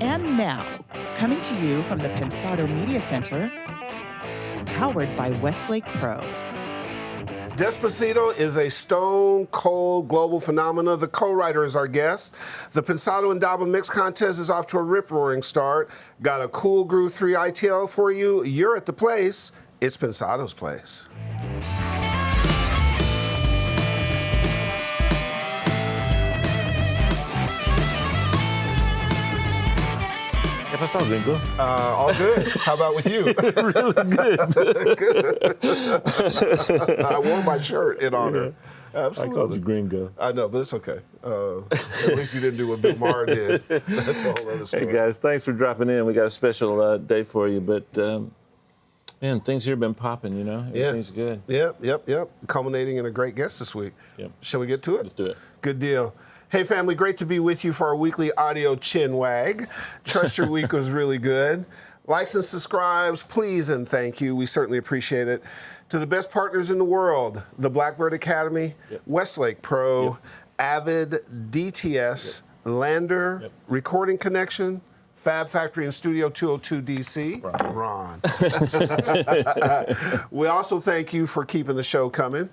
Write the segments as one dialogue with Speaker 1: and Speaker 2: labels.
Speaker 1: And now, coming to you from the Pensado Media Center, powered by Westlake Pro.
Speaker 2: Despacito is a stone-cold global phenomenon. The co-writer is our guest. The Pensado Indaba Mix Contest is off to a rip-roaring start. Got a cool Groove 3 ITL for you. You're at the place. It's Pensado's place.
Speaker 3: ¿Qué pasó, gringo?
Speaker 2: All good. How about with you?
Speaker 3: Really good.
Speaker 2: I wore my shirt in honor. Absolutely.
Speaker 3: I called you gringo.
Speaker 2: I know, but it's okay. At least you didn't do what Bill Maher did. That's a whole other story.
Speaker 3: Hey, guys, thanks for dropping in. We got a special day for you, but, man, things here have been popping, you know? Everything's good.
Speaker 2: Yep. Culminating in a great guest this week.
Speaker 3: Yep.
Speaker 2: Shall we get to it?
Speaker 3: Let's do it.
Speaker 2: Good deal. Hey, family, great to be with you for our weekly audio chin wag. Trust your week was really good. Likes and subscribes, please and thank you. We certainly appreciate it. To the best partners in the world, the Blackbird Academy, Westlake Pro, Avid, DTS, Lander, Recording Connection, Fab Factory and Studio 202 DC. Ron. We also thank you for keeping the show coming.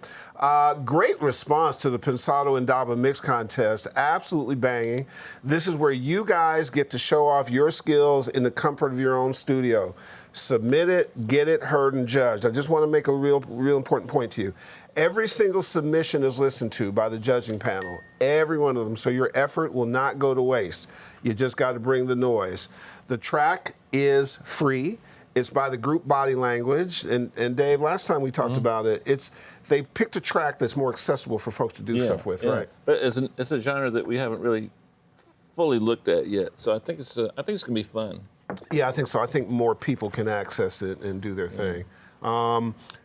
Speaker 2: Great response to the Pensado Indaba Mix Contest. Absolutely banging. This is where you guys get to show off your skills in the comfort of your own studio. Submit it, get it heard and judged. I just want to make a real important point to you. Every single submission is listened to by the judging panel, every one of them, so your effort will not go to waste. You just got to bring the noise. The track is free. It's by the group Body Language. And Dave, last time we talked about it, they picked a track that's more accessible for folks to do stuff with, right?
Speaker 3: But it's a genre that we haven't really fully looked at yet, so I think it's going to be fun.
Speaker 2: Yeah, I think so. I think more people can access it and do their thing.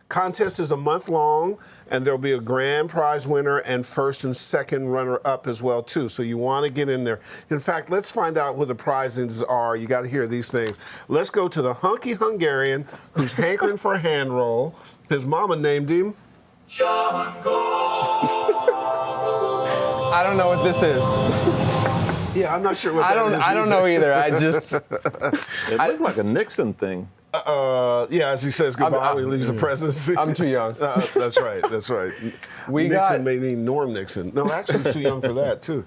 Speaker 2: Contest is a month long, and there'll be a grand prize winner and first and second runner-up as well, too. So you want to get in there. In fact, let's find out what the prizes are. You got to hear these things. Let's go to the hunky Hungarian who's hankering for a hand roll. His mama named him
Speaker 4: I don't know what this is.
Speaker 2: Yeah, I'm not sure what that is.
Speaker 4: I don't know either. I just...
Speaker 3: It looked like a Nixon thing.
Speaker 2: Yeah, as he says goodbye when he leaves the presidency.
Speaker 4: I'm too young.
Speaker 2: That's right. Nixon may mean Norm Nixon. No, actually, he's too young for that, too.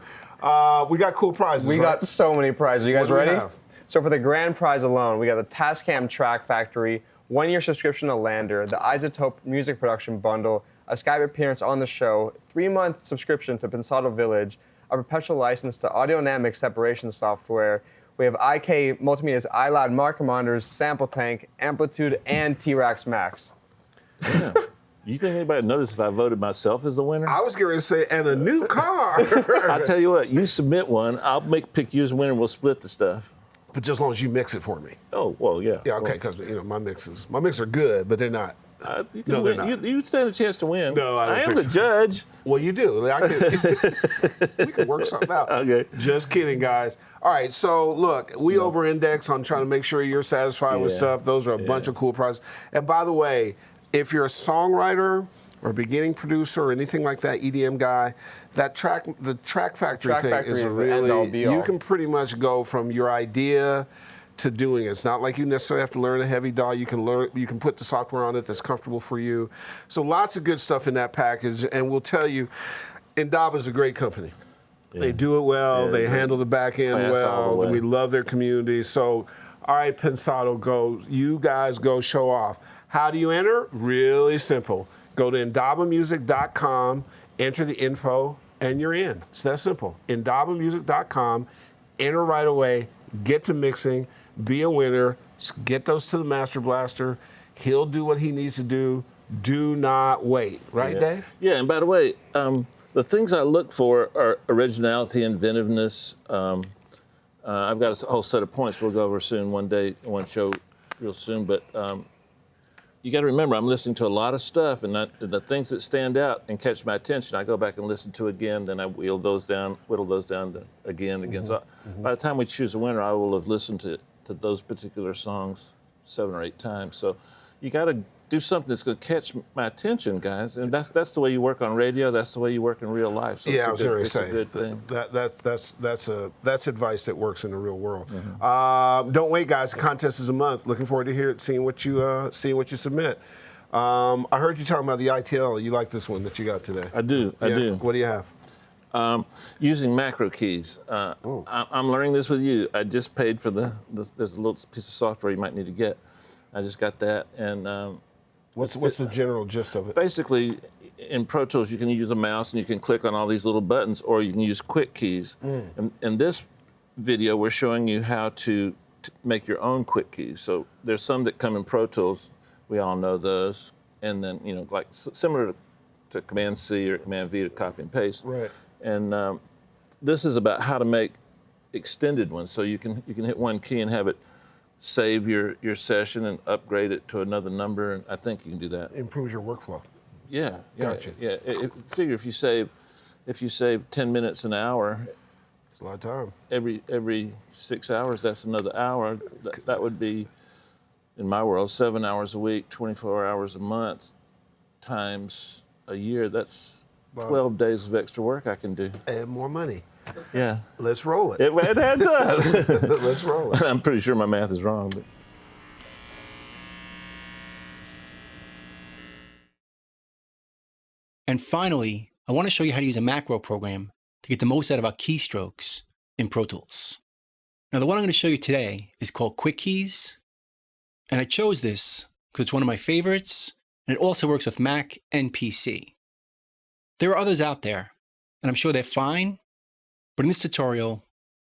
Speaker 2: We got cool prizes,
Speaker 4: We got so many prizes. You guys
Speaker 2: What do we
Speaker 4: ready?
Speaker 2: have?
Speaker 4: So for the grand prize alone, we got the Tascam Track Factory, 1-year subscription to Lander, the Isotope Music Production Bundle, a Skype appearance on the show, 3-month subscription to Pensado Village, a perpetual license to Audionamic separation software. We have IK Multimedia's iLoud marker monitors, sample tank, amplitude, and T-Rax Max.
Speaker 3: Yeah. You think anybody noticed if I voted myself as the winner?
Speaker 2: I was going to say, and a new car.
Speaker 3: I'll tell you what, you submit one, I'll pick you as winner, and we'll split the stuff.
Speaker 2: But just as long as you mix it for me.
Speaker 3: Oh, well, yeah.
Speaker 2: Yeah, okay, because my mixes are good, but they're not.
Speaker 3: You
Speaker 2: No, they're not.
Speaker 3: You stand a chance to win.
Speaker 2: No, I don't
Speaker 3: am
Speaker 2: think
Speaker 3: the
Speaker 2: so.
Speaker 3: judge.
Speaker 2: Well, you do. We can work something out.
Speaker 3: Okay.
Speaker 2: Just kidding, guys. All right, so look, we over-index on trying to make sure you're satisfied with stuff. Those are a bunch of cool prizes. And by the way, if you're a songwriter or beginning producer or anything like that, EDM guy, the Track Factory thing is a really, you can pretty much go from your idea to doing it. It's not like you necessarily have to learn a heavy DAW. You can put the software on it that's comfortable for you. So lots of good stuff in that package. And we'll tell you, Indaba is a great company. Yeah. They do it well. They handle the back end well. We love their community. So, all right, Pensado, you guys go show off. How do you enter? Really simple. Go to indabamusic.com, enter the info, and you're in. It's that simple. indabamusic.com, enter right away, get to mixing, be a winner, get those to the Master Blaster. He'll do what he needs to do. Do not wait. Right, Dave?
Speaker 3: Yeah, and by the way, the things I look for are originality, inventiveness. I've got a whole set of points we'll go over soon, one show real soon. But you got to remember, I'm listening to a lot of stuff, and the things that stand out and catch my attention, I go back and listen to again, then I whittle those down to again. So by the time we choose a winner, I will have listened to those particular songs 7 or 8 times. So you got to do something that's going to catch my attention, guys. And that's the way you work on radio. That's the way you work in real life. So
Speaker 2: Yeah, I was going to
Speaker 3: it's a
Speaker 2: say
Speaker 3: good thing.
Speaker 2: that's advice that works in the real world.
Speaker 3: Mm-hmm.
Speaker 2: Don't wait, guys. The contest is a month. Looking forward to seeing what you submit. I heard you talking about the ITL. You like this one that you got today?
Speaker 3: I do. I do.
Speaker 2: What do you have?
Speaker 3: Using macro keys. I'm learning this with you. I just paid for there's a little piece of software you might need to get. I just got that, and
Speaker 2: what's the general gist of it?
Speaker 3: Basically, in Pro Tools, you can use a mouse and you can click on all these little buttons, or you can use quick keys. And in this video, we're showing you how to make your own quick keys. So there's some that come in Pro Tools. We all know those, and then like similar to Command C or Command V to copy and paste.
Speaker 2: Right.
Speaker 3: And this is about how to make extended ones. So you can hit one key and have it save your session and upgrade it to another number. And I think you can do that.
Speaker 2: Improves your workflow.
Speaker 3: Yeah.
Speaker 2: Gotcha.
Speaker 3: Yeah. Figure if you save 10 minutes an hour.
Speaker 2: It's a lot of time.
Speaker 3: Every 6 hours, that's another hour. That would be, in my world, 7 hours a week, 24 hours a month, times a year. That's 12 days of extra work I can do.
Speaker 2: And more money.
Speaker 3: Yeah.
Speaker 2: Let's roll it.
Speaker 3: It adds up.
Speaker 2: Let's roll it.
Speaker 3: I'm pretty sure my math is wrong. But.
Speaker 5: And finally, I want to show you how to use a macro program to get the most out of our keystrokes in Pro Tools. Now, the one I'm going to show you today is called Quick Keys. And I chose this because it's one of my favorites, and it also works with Mac and PC. There are others out there, and I'm sure they're fine, but in this tutorial,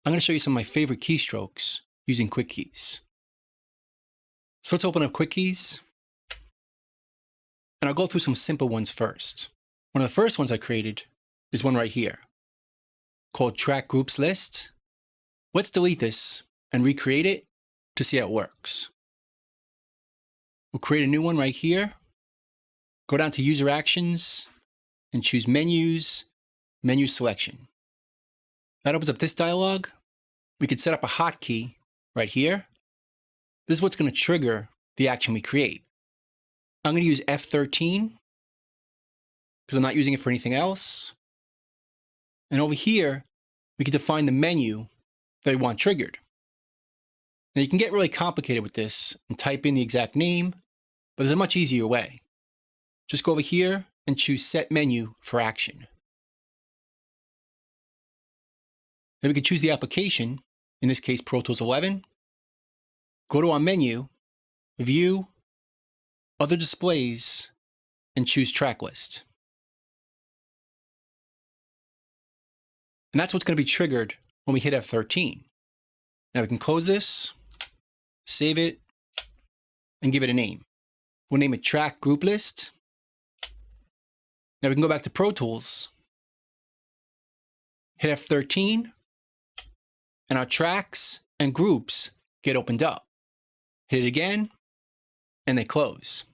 Speaker 5: I'm going to show you some of my favorite keystrokes using Quick Keys. So let's open up Quick Keys, and I'll go through some simple ones first. One of the first ones I created is one right here, called Track Groups List. Let's delete this and recreate it to see how it works. We'll create a new one right here, go down to User Actions, and choose Menus, Menu Selection. That opens up this dialog. We could set up a hotkey right here. This is what's going to trigger the action we create. I'm going to use F13 because I'm not using it for anything else. And over here, we can define the menu that we want triggered. Now you can get really complicated with this and type in the exact name, but there's a much easier way. Just go over here and choose Set Menu for Action. Then we can choose the application, in this case Pro Tools 11. Go to our menu, View, Other Displays, and choose Track List. And that's what's going to be triggered when we hit F13. Now we can close this, save it, and give it a name. We'll name it Track Group List. Now we can go back to Pro Tools, hit F13, and our tracks and groups get opened up. Hit it again, and they close,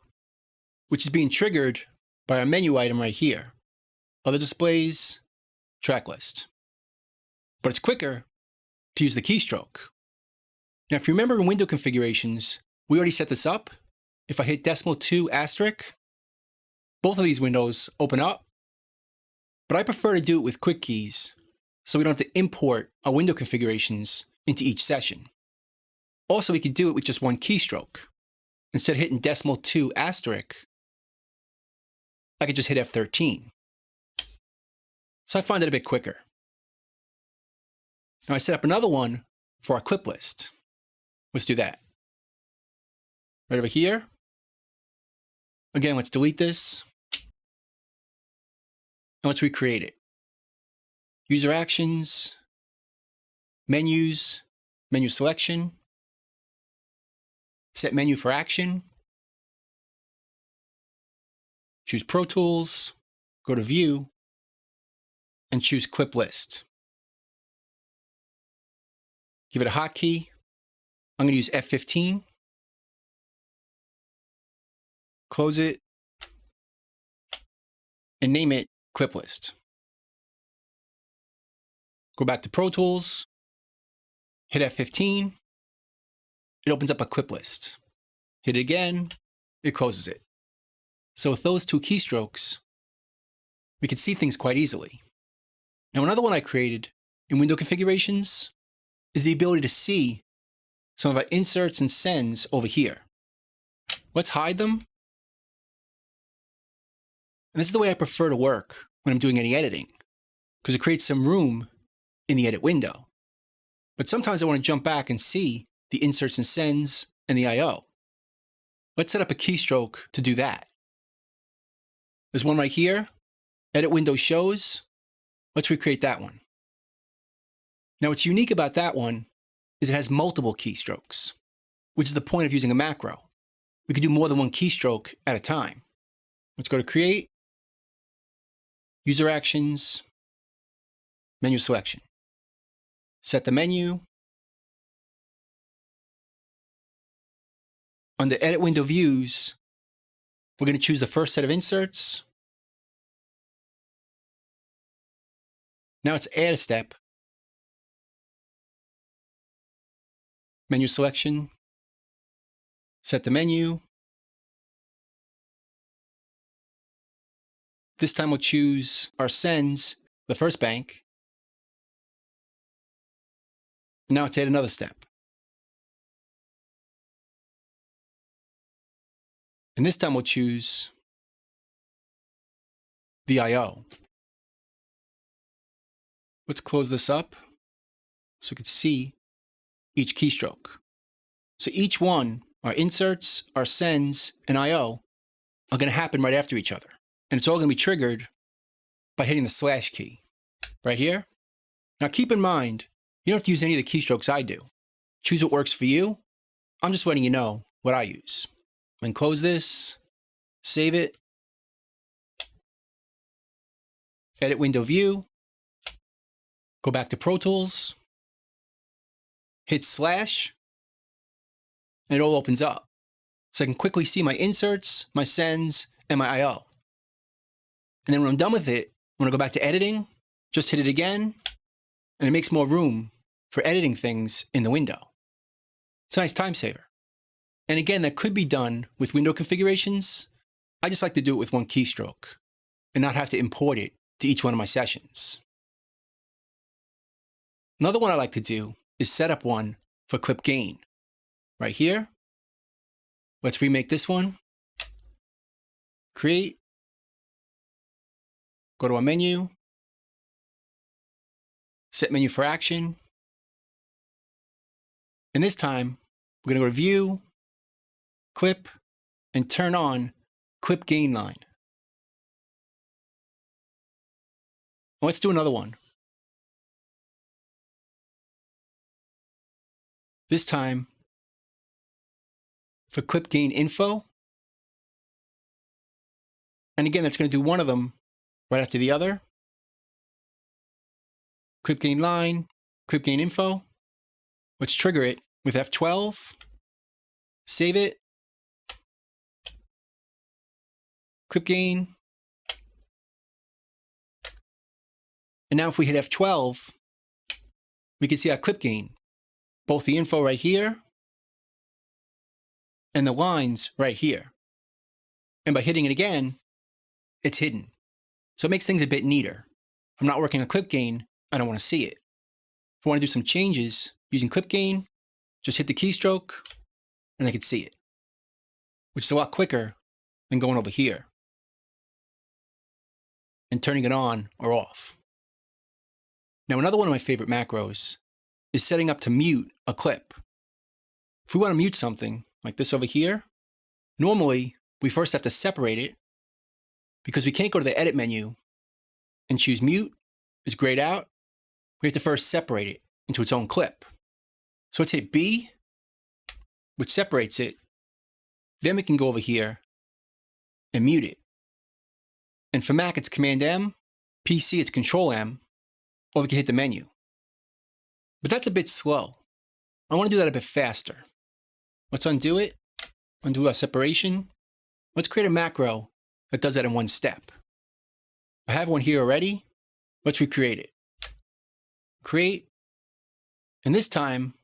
Speaker 5: which is being triggered by our menu item right here. Other displays, track list. But it's quicker to use the keystroke. Now, if you remember in window configurations, we already set this up. If I hit .2*, both of these windows open up, but I prefer to do it with quick keys so we don't have to import our window configurations into each session. Also, we could do it with just one keystroke. Instead of hitting .2*, I could just hit F13. So I find it a bit quicker. Now I set up another one for our clip list. Let's do that. Right over here. Again, let's delete this. And let's recreate it. User Actions, Menus, Menu Selection, Set Menu for Action, choose Pro Tools, go to View, and choose Clip List. Give it a hotkey. I'm going to use F15. Close it, and name it Clip List. Go back to Pro Tools, hit F15, it opens up a clip list. Hit it again, it closes it. So with those two keystrokes, we can see things quite easily. Now another one I created in window configurations is the ability to see some of our inserts and sends over here. Let's hide them. And this is the way I prefer to work when I'm doing any editing, because it creates some room in the edit window. But sometimes I want to jump back and see the inserts and sends and the I/O. Let's set up a keystroke to do that. There's one right here, edit window shows. Let's recreate that one. Now what's unique about that one is it has multiple keystrokes, which is the point of using a macro. We can do more than one keystroke at a time. Let's go to Create, User Actions, Menu Selection. Set the menu. Under Edit Window Views, we're going to choose the first set of inserts. Now let's add a step. Menu Selection. Set the menu. This time we'll choose our sends, the first bank. Now let's add another step. And this time we'll choose the I/O. Let's close this up so we can see each keystroke. So each one, our inserts, our sends, and I/O, are going to happen right after each other. And it's all going to be triggered by hitting the slash key right here. Now keep in mind, you don't have to use any of the keystrokes I do. Choose what works for you. I'm just letting you know what I use. And close this, save it, edit window view, go back to Pro Tools, hit slash, and it all opens up. So I can quickly see my inserts, my sends, and my I/O. And then when I'm done with it, when I go back to editing, just hit it again, and it makes more room for editing things in the window. It's a nice time saver. And again, that could be done with window configurations. I just like to do it with one keystroke and not have to import it to each one of my sessions. Another one I like to do is set up one for clip gain. Right here. Let's remake this one. Create. Go to our menu. Set menu for action. And this time, we're going to go to View, Clip, and turn on Clip Gain Line. Let's do another one. This time, for Clip Gain Info. And again, that's going to do one of them right after the other. Clip Gain Line, Clip Gain Info. Let's trigger it with F12. Save it. Clip gain. And now if we hit F12, we can see our clip gain, both the info right here and the lines right here. And by hitting it again, it's hidden. So it makes things a bit neater. I'm not working on clip gain, I don't want to see it. If I want to do some changes using clip gain, just hit the keystroke and I can see it, which is a lot quicker than going over here and turning it on or off. Now, another one of my favorite macros is setting up to mute a clip. If we want to mute something like this over here, normally we first have to separate it because we can't go to the edit menu and choose mute, it's grayed out. We have to first separate it into its own clip. So let's hit B, which separates it. Then we can go over here and mute it. And for Mac, it's Command M, PC, it's Control M, or we can hit the menu. But that's a bit slow. I want to do that a bit faster. Let's undo it, undo our separation. Let's create a macro that does that in one step. I have one here already. Let's recreate it. Create, and this time,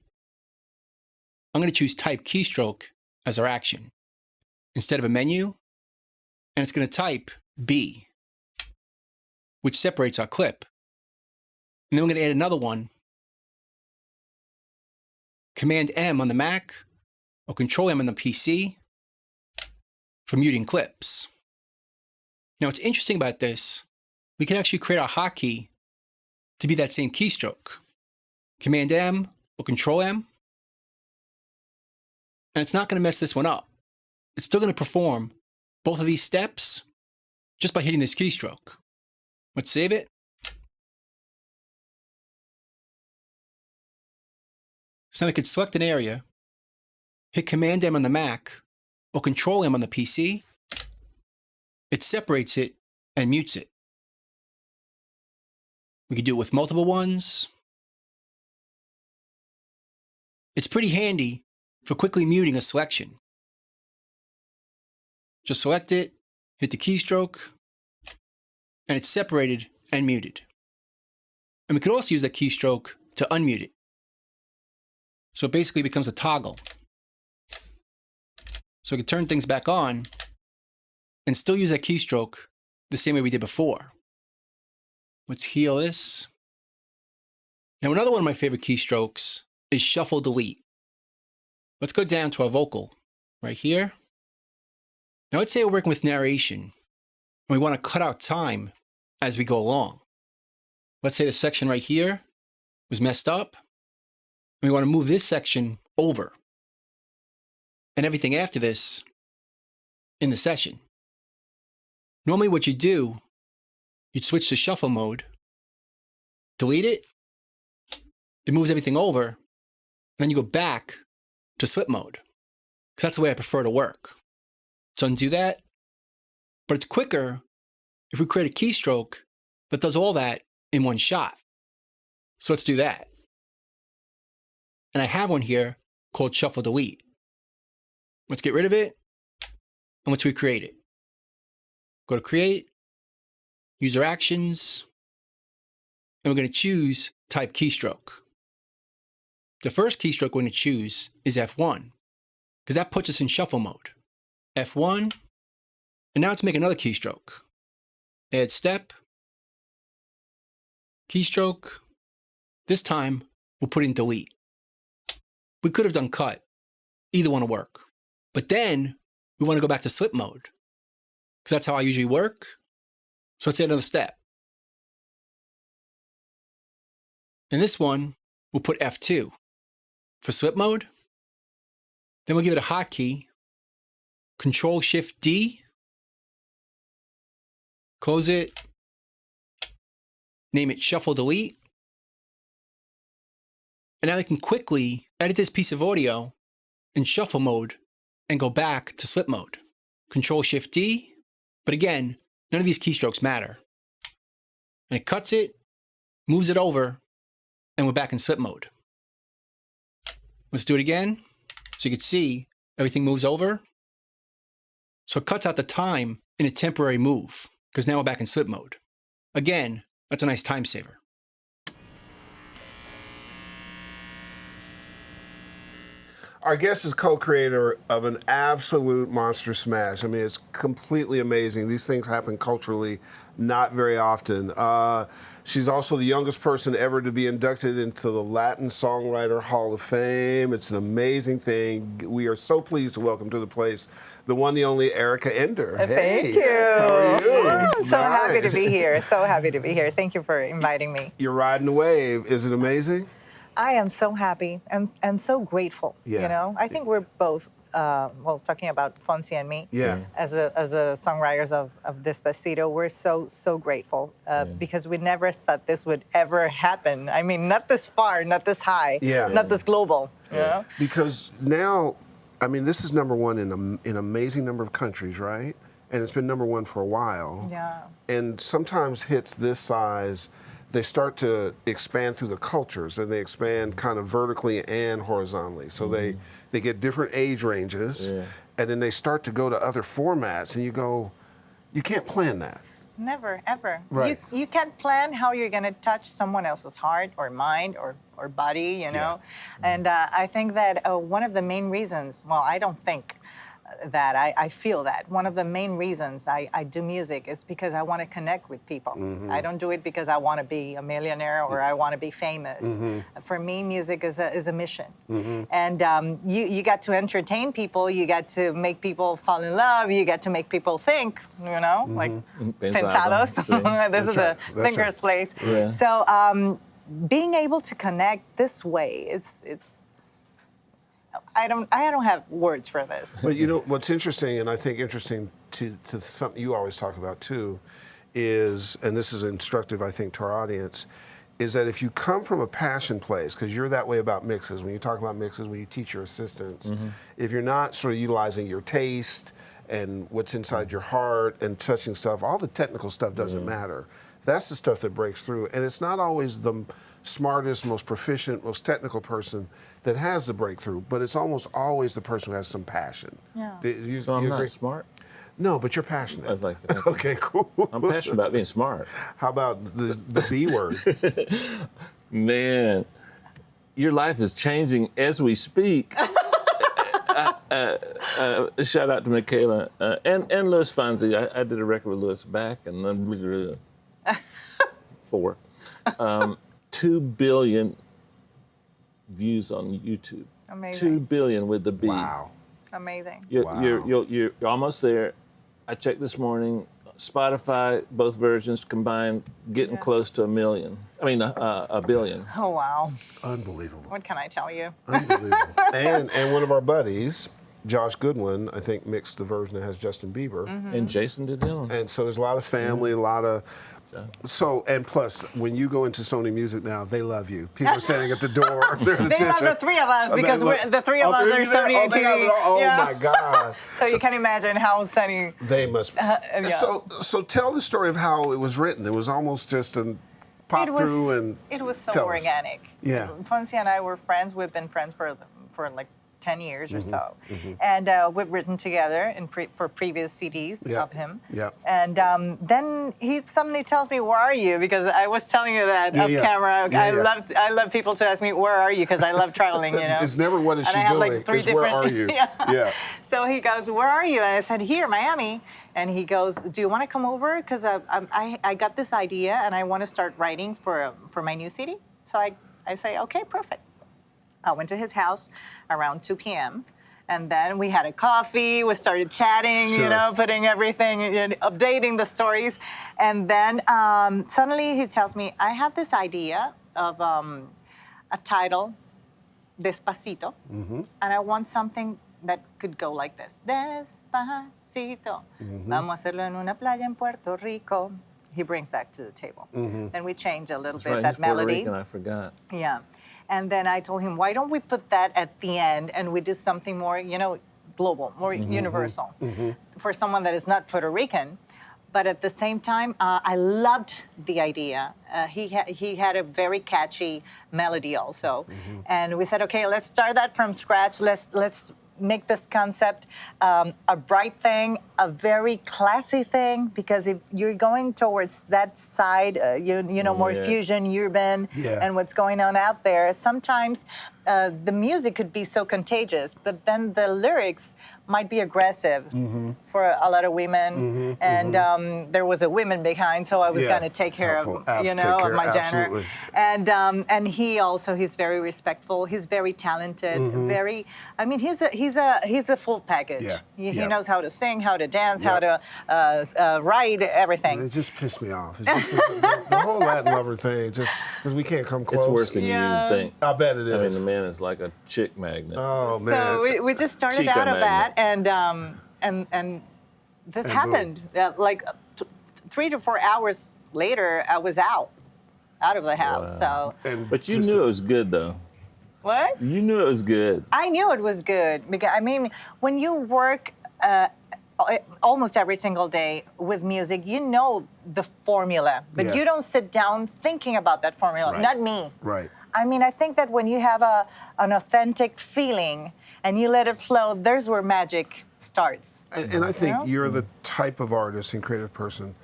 Speaker 5: I'm going to choose Type Keystroke as our action. Instead of a menu, and it's going to type B, which separates our clip. And then we're going to add another one, Command M on the Mac or Control M on the PC for muting clips. Now, what's interesting about this, we can actually create our hotkey to be that same keystroke. Command M or Control M. And it's not going to mess this one up. It's still going to perform both of these steps just by hitting this keystroke. Let's save it. So now we could select an area, hit Command M on the Mac or Control M on the PC. It separates it and mutes it. We could do it with multiple ones. It's pretty handy for quickly muting a selection. Just select it, hit the keystroke, and it's separated and muted. And we could also use that keystroke to unmute it. So it basically becomes a toggle. So we can turn things back on and still use that keystroke the same way we did before. Let's heal this. Now, another one of my favorite keystrokes is shuffle delete. Let's go down to our vocal right here. Now, let's say we're working with narration and we want to cut out time as we go along. Let's say the section right here was messed up. And we want to move this section over and everything after this in the session. Normally what you do, you'd switch to shuffle mode, delete it, it moves everything over, and then you go back to slip mode, because that's the way I prefer to work. So undo that, but it's quicker if we create a keystroke that does all that in one shot. So let's do that. And I have one here called shuffle delete. Let's get rid of it, and let's recreate it. Go to create, user actions, and we're going to choose type keystroke. The first keystroke we're going to choose is F1, because that puts us in shuffle mode. F1, and now let's make another keystroke. Add step, keystroke. This time, we'll put in delete. We could have done cut. Either one will work. But then, we want to go back to slip mode, because that's how I usually work. So let's add another step. In this one, we'll put F2 for slip mode. Then we'll give it a hotkey, Control-Shift-D. Close it. Name it Shuffle Delete. And now we can quickly edit this piece of audio in shuffle mode and go back to slip mode. Control-Shift-D. But again, none of these keystrokes matter. And it cuts it, moves it over, and we're back in slip mode. Let's do it again. So you can see everything moves over. So it cuts out the time in a temporary move, because now we're back in slip mode. Again, that's a nice time saver.
Speaker 2: Our guest is co-creator of an absolute monster smash. I mean, it's completely amazing. These things happen culturally not very often. She's also the youngest person ever to be inducted into the Latin Songwriter Hall of Fame. It's an amazing thing. We are so pleased to welcome to the place the one, the only Erika Enders.
Speaker 6: Thank you.
Speaker 2: How are you?
Speaker 6: So happy to be here. So happy to be here. Thank you for inviting me.
Speaker 2: You're riding the wave. Is it amazing?
Speaker 6: I am so happy. I'm so grateful.
Speaker 2: Yeah.
Speaker 6: You know, I think we're both, well, talking about Fonzie and me,
Speaker 2: Yeah.
Speaker 6: as a songwriters of Despacito, we're so grateful because we never thought this would ever happen. I mean, not this far, not this high, not this global. You know?
Speaker 2: Because now, I mean, this is number one in an amazing number of countries, right? And it's been number one for a while.
Speaker 6: Yeah.
Speaker 2: And sometimes hits this size, they start to expand through the cultures, and they expand kind of vertically and horizontally. So they get different age ranges, and then they start to go to other formats, and you go, you can't plan that.
Speaker 6: Never, ever.
Speaker 2: Right.
Speaker 6: You can't plan how you're going to touch someone else's heart or mind or body, you know? And I think that one of the main reasons, well, I don't think, that. I feel that. One of the main reasons I do music is because I want to connect with people. I don't do it because I want to be a millionaire or I want to be famous. For me, music is a mission. And you got to entertain people, you got to make people fall in love, you got to make people think, you know, like Pensado. This is a thinker's place.
Speaker 3: Yeah.
Speaker 6: So being able to connect this way, it's I don't have words for this.
Speaker 2: But you know what's interesting, and I think interesting to something you always talk about too, is, and this is instructive I think to our audience, is that if you come from a passion place, because you're that way about mixes, when you talk about mixes, when you teach your assistants, if you're not sort of utilizing your taste and what's inside your heart and touching stuff, all the technical stuff doesn't matter. That's the stuff that breaks through, and it's not always the smartest, most proficient, most technical person that has the breakthrough, but it's almost always the person who has some passion.
Speaker 6: Yeah.
Speaker 3: So I'm not smart?
Speaker 2: No, but you're passionate.
Speaker 3: I was like,
Speaker 2: Okay, cool.
Speaker 3: I'm passionate about being smart.
Speaker 2: How about the B word?
Speaker 3: Man, your life is changing as we speak. Shout out to Michaela and Louis Fonzi. I did a record with Louis back and then 4. 2 billion views on YouTube.
Speaker 6: Amazing.
Speaker 3: 2 billion with the B.
Speaker 2: Wow.
Speaker 6: Amazing.
Speaker 3: You're almost there. I checked this morning. Spotify, both versions combined, getting close to 1 million. I mean, a billion.
Speaker 6: Oh, wow.
Speaker 2: Unbelievable.
Speaker 6: What can I tell you?
Speaker 2: Unbelievable. and one of our buddies, Josh Goodwin, I think mixed the version that has Justin Bieber.
Speaker 3: And Jason did that one.
Speaker 2: And so there's a lot of family, a lot of. So, and plus, when you go into Sony Music now, they love you. People are standing at the door. They
Speaker 6: love the three of us because the three of us are Sony TV.
Speaker 2: Oh my God.
Speaker 6: So you can imagine how Sony.
Speaker 2: They must. So tell the story of how it was written. It was almost just a pop through and.
Speaker 6: It was so
Speaker 2: tell us.
Speaker 6: organic.
Speaker 2: Yeah.
Speaker 6: Fonzie and I were friends. We've been friends for like 10 years or so. And we've written together for previous CDs of him.
Speaker 2: Yeah.
Speaker 6: And then he suddenly tells me, "Where are you?" Because I was telling you that off camera. I love people to ask me, "Where are you?" Because I love traveling, you know.
Speaker 2: It's never what is she
Speaker 6: and I have
Speaker 2: doing.
Speaker 6: like 3
Speaker 2: it's
Speaker 6: different.
Speaker 2: Where are you?
Speaker 6: Yeah. So he goes, "Where are you?" And I said, "Here, Miami." And he goes, "Do you want to come over? Because I got this idea and I want to start writing for my new CD." So I say, "Okay, perfect." I went to his house around 2 p.m. And then we had a coffee, we started chatting, you know, putting everything, updating the stories. And then suddenly he tells me, "I have this idea of a title, Despacito, and I want something that could go like this. Despacito, vamos a hacerlo en una playa en Puerto Rico." He brings that to the table. Then we change a little bit that melody.
Speaker 3: Puerto Rican, I forgot.
Speaker 6: Yeah. And then I told him, why don't we put that at the end and we do something more, you know, global, more universal for someone that is not Puerto Rican. But at the same time, I loved the idea. He had a very catchy melody also. And we said, okay, let's start that from scratch. Let's make this concept a bright thing, a very classy thing, because if you're going towards that side, you know, more fusion, urban, and what's going on out there, sometimes the music could be so contagious, but then the lyrics might be aggressive for a lot of women, and there was a woman behind, so I was going to take care of, you know, of my genre. And he's very respectful. He's very talented. Very, I mean, he's a full package. He knows how to sing, how to dance, how to write, everything.
Speaker 2: It just pissed me off. It's just the whole Latin lover thing. Just because we can't come close.
Speaker 3: It's worse than you think.
Speaker 2: I bet it is.
Speaker 3: I mean, the man is like a chick magnet.
Speaker 2: Oh man.
Speaker 6: So we just started out of that, and this happened. Like 3 to 4 hours later, I was out of the house.
Speaker 3: Wow.
Speaker 6: So.
Speaker 3: But you knew it was good, though.
Speaker 6: What?
Speaker 3: You knew it was good.
Speaker 6: I knew it was good because I mean, when you work almost every single day with music, you know the formula, but you don't sit down thinking about that formula. Not me.
Speaker 2: Right.
Speaker 6: I mean, I think that when you have an authentic feeling and you let it flow, there's where magic starts.
Speaker 2: And I think you're the type of artist and creative person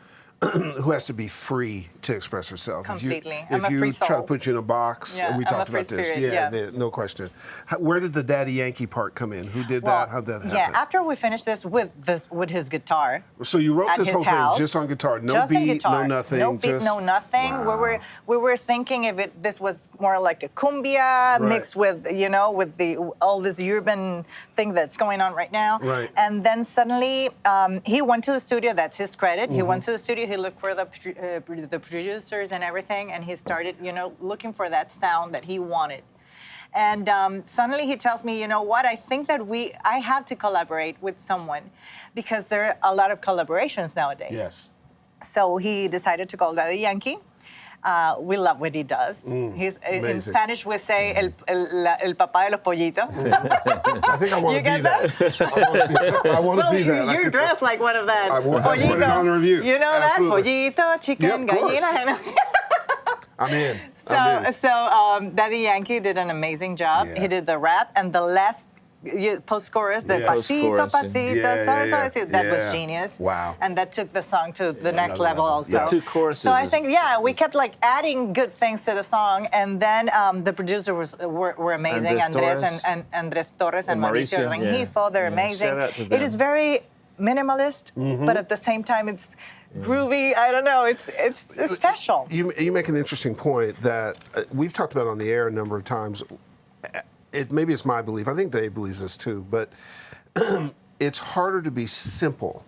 Speaker 2: who has to be free to express herself.
Speaker 6: Completely.
Speaker 2: If
Speaker 6: I'm a free
Speaker 2: you try to
Speaker 6: soul.
Speaker 2: put you in a box,
Speaker 6: Yeah,
Speaker 2: and we
Speaker 6: I'm a
Speaker 2: talked
Speaker 6: free
Speaker 2: about this.
Speaker 6: spirit, yeah.
Speaker 2: No question. Where did the Daddy Yankee part come in? Who did that? How did that happen?
Speaker 6: Yeah, after we finished this with his guitar.
Speaker 2: So you wrote
Speaker 6: at
Speaker 2: this
Speaker 6: his
Speaker 2: whole
Speaker 6: house,
Speaker 2: thing just on guitar, no
Speaker 6: just on
Speaker 2: beat,
Speaker 6: guitar.
Speaker 2: no nothing.
Speaker 6: No beat, no nothing.
Speaker 2: Wow.
Speaker 6: We were thinking if this was more like a cumbia mixed with with all this urban thing that's going on right now.
Speaker 2: Right.
Speaker 6: And then suddenly he went to the studio. That's his credit. He went to the studio. He looked for the producers and everything, and he started looking for that sound that he wanted. And suddenly he tells me, you know what? I think that I have to collaborate with someone, because there are a lot of collaborations nowadays.
Speaker 2: Yes.
Speaker 6: So he decided to call Daddy Yankee. We love what he does. He's in
Speaker 2: amazing.
Speaker 6: Spanish we say el papá de los pollitos.
Speaker 2: I think I want
Speaker 6: You
Speaker 2: to be
Speaker 6: get
Speaker 2: that. I want to
Speaker 6: Well,
Speaker 2: be that.
Speaker 6: you dress like one of that.
Speaker 2: I want it on review.
Speaker 6: You know
Speaker 2: Absolutely.
Speaker 6: that? Pollito, chicken,
Speaker 2: Yeah, of course.
Speaker 6: gallina.
Speaker 2: I'm in. I'm in.
Speaker 6: So Daddy Yankee did an amazing job.
Speaker 2: Yeah.
Speaker 6: He did the rap and the last post-chorus, the
Speaker 2: Yeah.
Speaker 6: pasito,
Speaker 3: Post-chorus,
Speaker 6: pasito,
Speaker 2: yeah.
Speaker 6: suave,
Speaker 2: Yeah,
Speaker 6: suavecito. That
Speaker 2: yeah.
Speaker 6: was genius.
Speaker 2: Wow.
Speaker 6: And that took the song to the next
Speaker 2: another
Speaker 6: level
Speaker 2: level.
Speaker 6: also.
Speaker 2: Yeah.
Speaker 3: 2 choruses.
Speaker 6: So I think, we kept like adding good things to the song, and then the producers were amazing,
Speaker 3: Andres
Speaker 6: Andres
Speaker 3: Torres.
Speaker 6: and Andres Torres and
Speaker 3: And
Speaker 6: Mauricio
Speaker 3: Mauricio, yeah.
Speaker 6: Rengifo. They're
Speaker 3: Yeah,
Speaker 6: amazing.
Speaker 3: shout out to
Speaker 6: It
Speaker 3: them.
Speaker 6: is very minimalist, but at the same time, it's groovy. I don't know. It's special.
Speaker 2: You make an interesting point that we've talked about on the air a number of times. Maybe it's my belief. I think Dave believes this too. But it's harder to be simple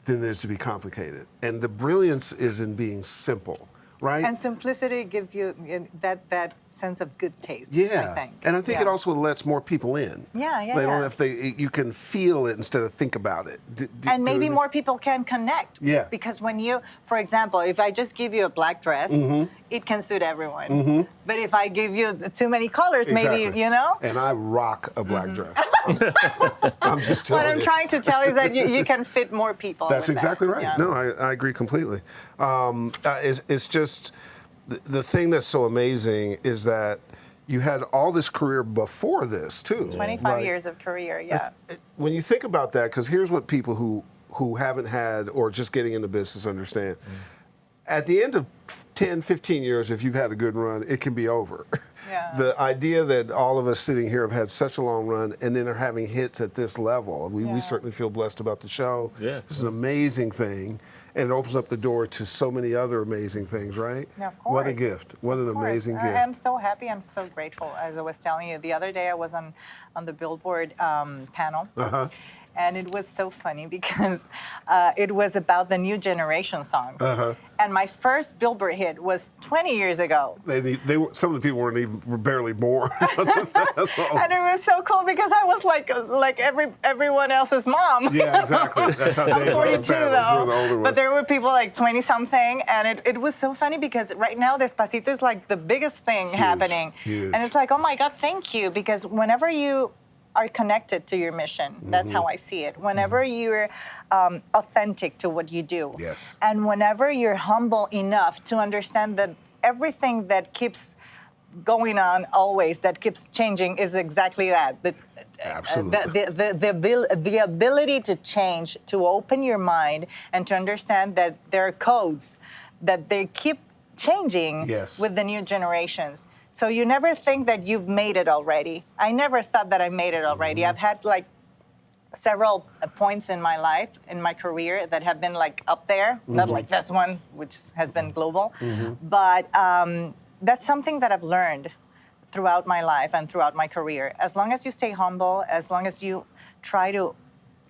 Speaker 2: than it is to be complicated. And the brilliance is in being simple, right?
Speaker 6: And simplicity gives you that sense of good taste.
Speaker 2: Yeah,
Speaker 6: I think.
Speaker 2: and I think
Speaker 6: Yeah.
Speaker 2: it also lets more people in.
Speaker 6: Yeah.
Speaker 2: They don't have you can feel it instead of think about it.
Speaker 6: And maybe more people can connect.
Speaker 2: Yeah.
Speaker 6: Because when for example, if I just give you a black dress, it can suit everyone. But if I give you too many colors, maybe,
Speaker 2: Exactly.
Speaker 6: Mm-hmm.
Speaker 2: And I rock a black dress. I'm just telling
Speaker 6: What I'm
Speaker 2: you.
Speaker 6: trying to tell is that you can fit more people.
Speaker 2: That's
Speaker 6: with
Speaker 2: exactly
Speaker 6: that.
Speaker 2: right.
Speaker 6: Yeah.
Speaker 2: No, I agree completely. It's just the thing that's so amazing is that you had all this career before this too.
Speaker 6: 25
Speaker 2: Like,
Speaker 6: years of career, yeah.
Speaker 2: When you think about that, because here's what people who haven't had or just getting into business understand. At the end of 10, 15 years, if you've had a good run, it can be over.
Speaker 6: Yeah.
Speaker 2: The idea that all of us sitting here have had such a long run and then are having hits at this level, we certainly feel blessed about the show.
Speaker 3: Yeah.
Speaker 2: This is an amazing thing, and it opens up the door to so many other amazing things, right?
Speaker 6: Yeah, of
Speaker 2: What a
Speaker 6: course.
Speaker 2: gift. What an
Speaker 6: Of course.
Speaker 2: amazing gift.
Speaker 6: I'm so happy. I'm so grateful. As I was telling you, the other day I was on the Billboard panel.
Speaker 2: Uh-huh.
Speaker 6: And it was so funny because it was about the new generation songs.
Speaker 2: Uh-huh.
Speaker 6: And my first Billboard hit was 20 years ago.
Speaker 2: Some of the people were barely born.
Speaker 6: And it was so cool because I was like everyone else's mom.
Speaker 2: Yeah, exactly. That's how
Speaker 6: I'm
Speaker 2: they
Speaker 6: 42 though,
Speaker 2: the older
Speaker 6: but
Speaker 2: ones.
Speaker 6: there were people like 20 something, and it was so funny because right now Despacito is like the biggest thing happening,
Speaker 2: huge.
Speaker 6: and it's like, oh my God, thank you, because whenever you are connected to your mission, that's how I see it. Whenever you're authentic to what you do,
Speaker 2: Yes.
Speaker 6: and whenever you're humble enough to understand that everything that keeps going on always, that keeps changing, is exactly that.
Speaker 2: Absolutely.
Speaker 6: The ability to change, to open your mind, and to understand that there are codes that they keep changing
Speaker 2: Yes.
Speaker 6: with the new generations. So you never think that you've made it already. I never thought that I made it already. I've had like several points in my life, in my career, that have been like up there, not like this one, which has been global, but that's something that I've learned throughout my life and throughout my career. As long as you stay humble, as long as you try to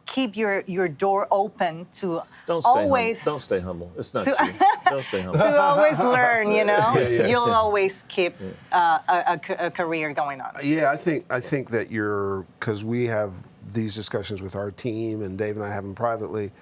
Speaker 6: keep your door open to always
Speaker 3: Don't stay humble. It's not
Speaker 6: to-
Speaker 3: you. Don't stay humble.
Speaker 6: to always learn,
Speaker 2: yeah.
Speaker 6: you'll always keep a career going on.
Speaker 2: Yeah, I think that because we have these discussions with our team, and Dave and I have them privately.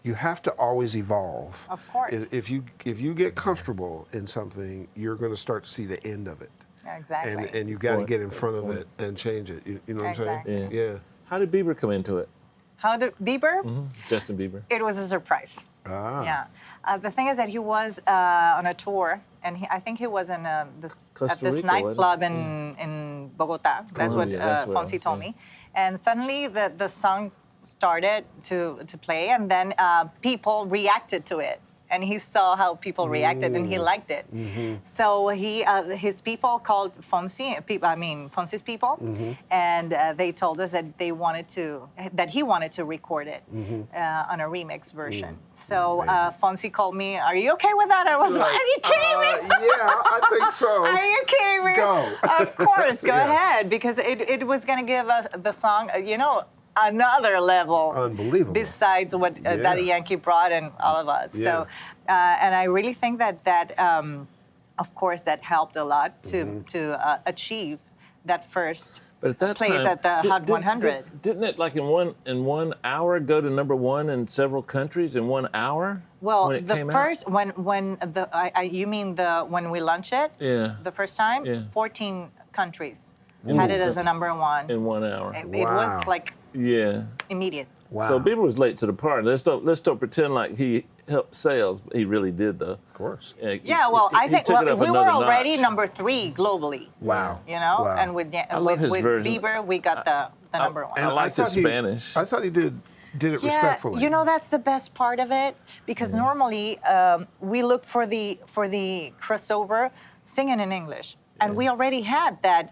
Speaker 2: You have to always evolve.
Speaker 6: Of course.
Speaker 2: If you get comfortable in something, you're going to start to see the end of it.
Speaker 6: Exactly.
Speaker 2: And you've got to
Speaker 3: Point.
Speaker 2: get in front of it and change it. You know what I'm saying?
Speaker 6: Exactly.
Speaker 2: Yeah.
Speaker 3: How did Bieber come into it?
Speaker 6: How did Bieber?
Speaker 3: Justin Bieber.
Speaker 6: It was a surprise.
Speaker 2: Ah.
Speaker 6: Yeah. The thing is that he was on a tour, and I think he was in at
Speaker 3: Costa
Speaker 6: this
Speaker 3: Rica,
Speaker 6: nightclub in Bogota. That's what
Speaker 3: Colombia, that's where-
Speaker 6: Fonsi told me. And suddenly the song started to play, and then people reacted to it. and he saw how people reacted, and he liked it. So his people called Fonsi's people, and they told us that he wanted to record it on a remix version. So Fonsi called me, "Are you okay with that?" I was like, "Are you kidding me?"
Speaker 2: Yeah, I think so.
Speaker 6: Are you kidding me?
Speaker 2: Go.
Speaker 6: Of course, go ahead, because it was going to give the song, another level.
Speaker 2: Unbelievable.
Speaker 6: Besides what Daddy Yankee brought and all of us.
Speaker 2: Yeah.
Speaker 6: So, and I really think that of course, that helped a lot to achieve that first
Speaker 3: But at that
Speaker 6: place
Speaker 3: time,
Speaker 6: at the Hot 100.
Speaker 3: Didn't it, like in 1 hour, go to #1 in several countries in 1 hour?
Speaker 6: Well,
Speaker 3: when it
Speaker 6: the
Speaker 3: came
Speaker 6: first you mean when we launched it?
Speaker 3: Yeah.
Speaker 6: The first time,
Speaker 3: Yeah.
Speaker 6: 14 countries had it as a #1.
Speaker 3: In 1 hour.
Speaker 6: It
Speaker 2: Wow.
Speaker 6: was like
Speaker 3: Yeah.
Speaker 6: immediate.
Speaker 2: Wow.
Speaker 3: So Bieber was late to the party. Let's don't pretend like he helped sales. He really did, though.
Speaker 2: Of course.
Speaker 6: Yeah, well, I think
Speaker 3: took it up
Speaker 6: we were
Speaker 3: another
Speaker 6: already
Speaker 3: notch.
Speaker 6: #3 globally.
Speaker 2: Wow.
Speaker 6: And
Speaker 3: love his
Speaker 6: with
Speaker 3: version.
Speaker 6: Bieber, we got the #1.
Speaker 3: I like the
Speaker 2: thought he-
Speaker 3: Spanish.
Speaker 2: I thought he did it respectfully.
Speaker 6: That's the best part of it, because normally we look for the crossover singing in English. And we already had that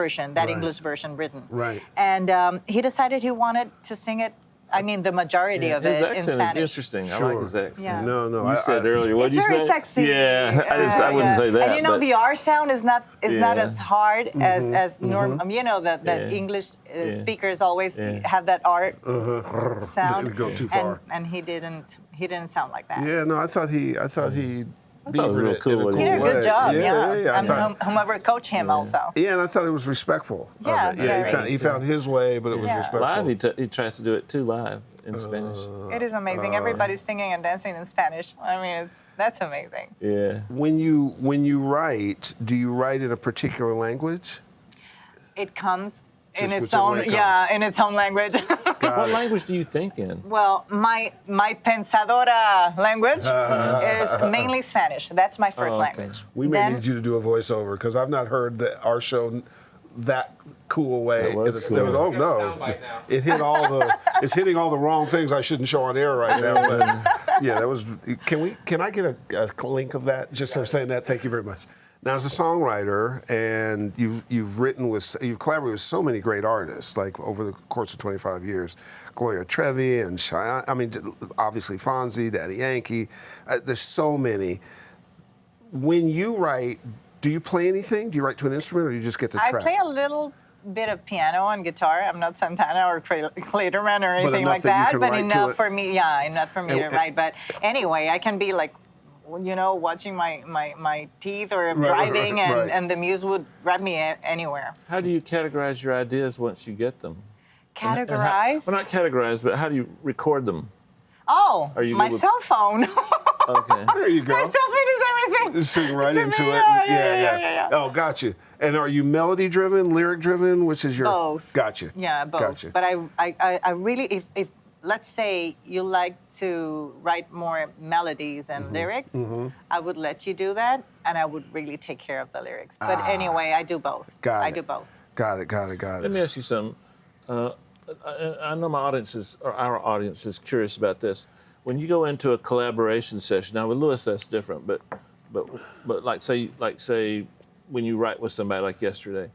Speaker 6: version, that English version written.
Speaker 2: Right.
Speaker 6: And he decided he wanted to sing it, the majority of
Speaker 3: His
Speaker 6: it in
Speaker 3: accent
Speaker 6: Spanish.
Speaker 3: is interesting. I like his accent.
Speaker 6: Yeah.
Speaker 2: No.
Speaker 3: You said earlier, what
Speaker 6: It's
Speaker 3: did you say?
Speaker 6: very sexy.
Speaker 3: Yeah, I wouldn't say that.
Speaker 6: And
Speaker 3: but
Speaker 6: the R sound is not as hard as normal.
Speaker 3: Yeah.
Speaker 6: English speakers always have that R sound.
Speaker 2: Didn't go too far.
Speaker 6: And he didn't sound like that.
Speaker 2: Yeah, no, I thought he
Speaker 3: it was real cool.
Speaker 6: He did a good job,
Speaker 2: I
Speaker 6: and
Speaker 2: thought-
Speaker 6: whomever coached him also.
Speaker 2: Yeah, and I thought it was respectful. of
Speaker 6: Yeah,
Speaker 2: it.
Speaker 6: very.
Speaker 2: He found his way, but it was
Speaker 6: Yeah.
Speaker 2: respectful.
Speaker 3: Live, he tries to do it too live in Spanish.
Speaker 6: It is amazing. Everybody's singing and dancing in Spanish. I mean, that's amazing.
Speaker 3: Yeah.
Speaker 2: When you write, do you write in a particular language?
Speaker 6: It comes in
Speaker 2: Just
Speaker 6: its
Speaker 2: whichever
Speaker 6: own,
Speaker 2: way it comes.
Speaker 6: in its own language.
Speaker 3: What language do you think in?
Speaker 6: Well, my pensadora language is mainly Spanish. That's my first
Speaker 3: Oh, okay.
Speaker 6: language.
Speaker 2: We may
Speaker 6: Then-
Speaker 2: need you to do a voiceover because I've not heard our show that cool way.
Speaker 3: That was cool.
Speaker 2: Oh no, it hit it's hitting all the wrong things I shouldn't show on air right now. But yeah, that was. Can I get a link of that? Just for saying that. Thank you very much. Now, as a songwriter, and you've collaborated with so many great artists, like over the course of 25 years, Gloria Trevi and Cheyenne. I mean, obviously Fonzie, Daddy Yankee. There's so many. When you write, do you play anything? Do you write to an instrument, or do you just get the track?
Speaker 6: I play a little bit of piano and guitar. I'm not Santana or Clayderman or anything
Speaker 2: enough
Speaker 6: like
Speaker 2: that you
Speaker 6: that,
Speaker 2: can
Speaker 6: but
Speaker 2: write to
Speaker 6: enough
Speaker 2: it.
Speaker 6: for me. Yeah, enough for me to write. But anyway, I can be like, watching my teeth or driving,
Speaker 2: right.
Speaker 6: and the muse would grab me anywhere.
Speaker 3: How do you categorize your ideas once you get them?
Speaker 6: Categorize?
Speaker 3: Well, not categorize, but how do you record them?
Speaker 6: Oh,
Speaker 3: Are you
Speaker 6: my
Speaker 3: good with-
Speaker 6: cell phone.
Speaker 3: Okay.
Speaker 2: There you go.
Speaker 6: My cell phone is everything.
Speaker 2: Just sing right
Speaker 6: To
Speaker 2: into
Speaker 6: me,
Speaker 2: it.
Speaker 6: yeah.
Speaker 2: Oh, got you. And are you melody driven, lyric driven? Which is your
Speaker 6: Both.
Speaker 2: Got you.
Speaker 6: Yeah, both.
Speaker 2: Gotcha.
Speaker 6: But I really, if let's say you like to write more melodies and lyrics, I would let you do that, and I would really take care of the lyrics. But anyway, I do both.
Speaker 2: Got
Speaker 6: I
Speaker 2: it.
Speaker 6: do both.
Speaker 2: Got it.
Speaker 3: Let me ask you something. I know our audience is curious about this. When you go into a collaboration session, now with Lewis that's different, but like say when you write with somebody like yesterday,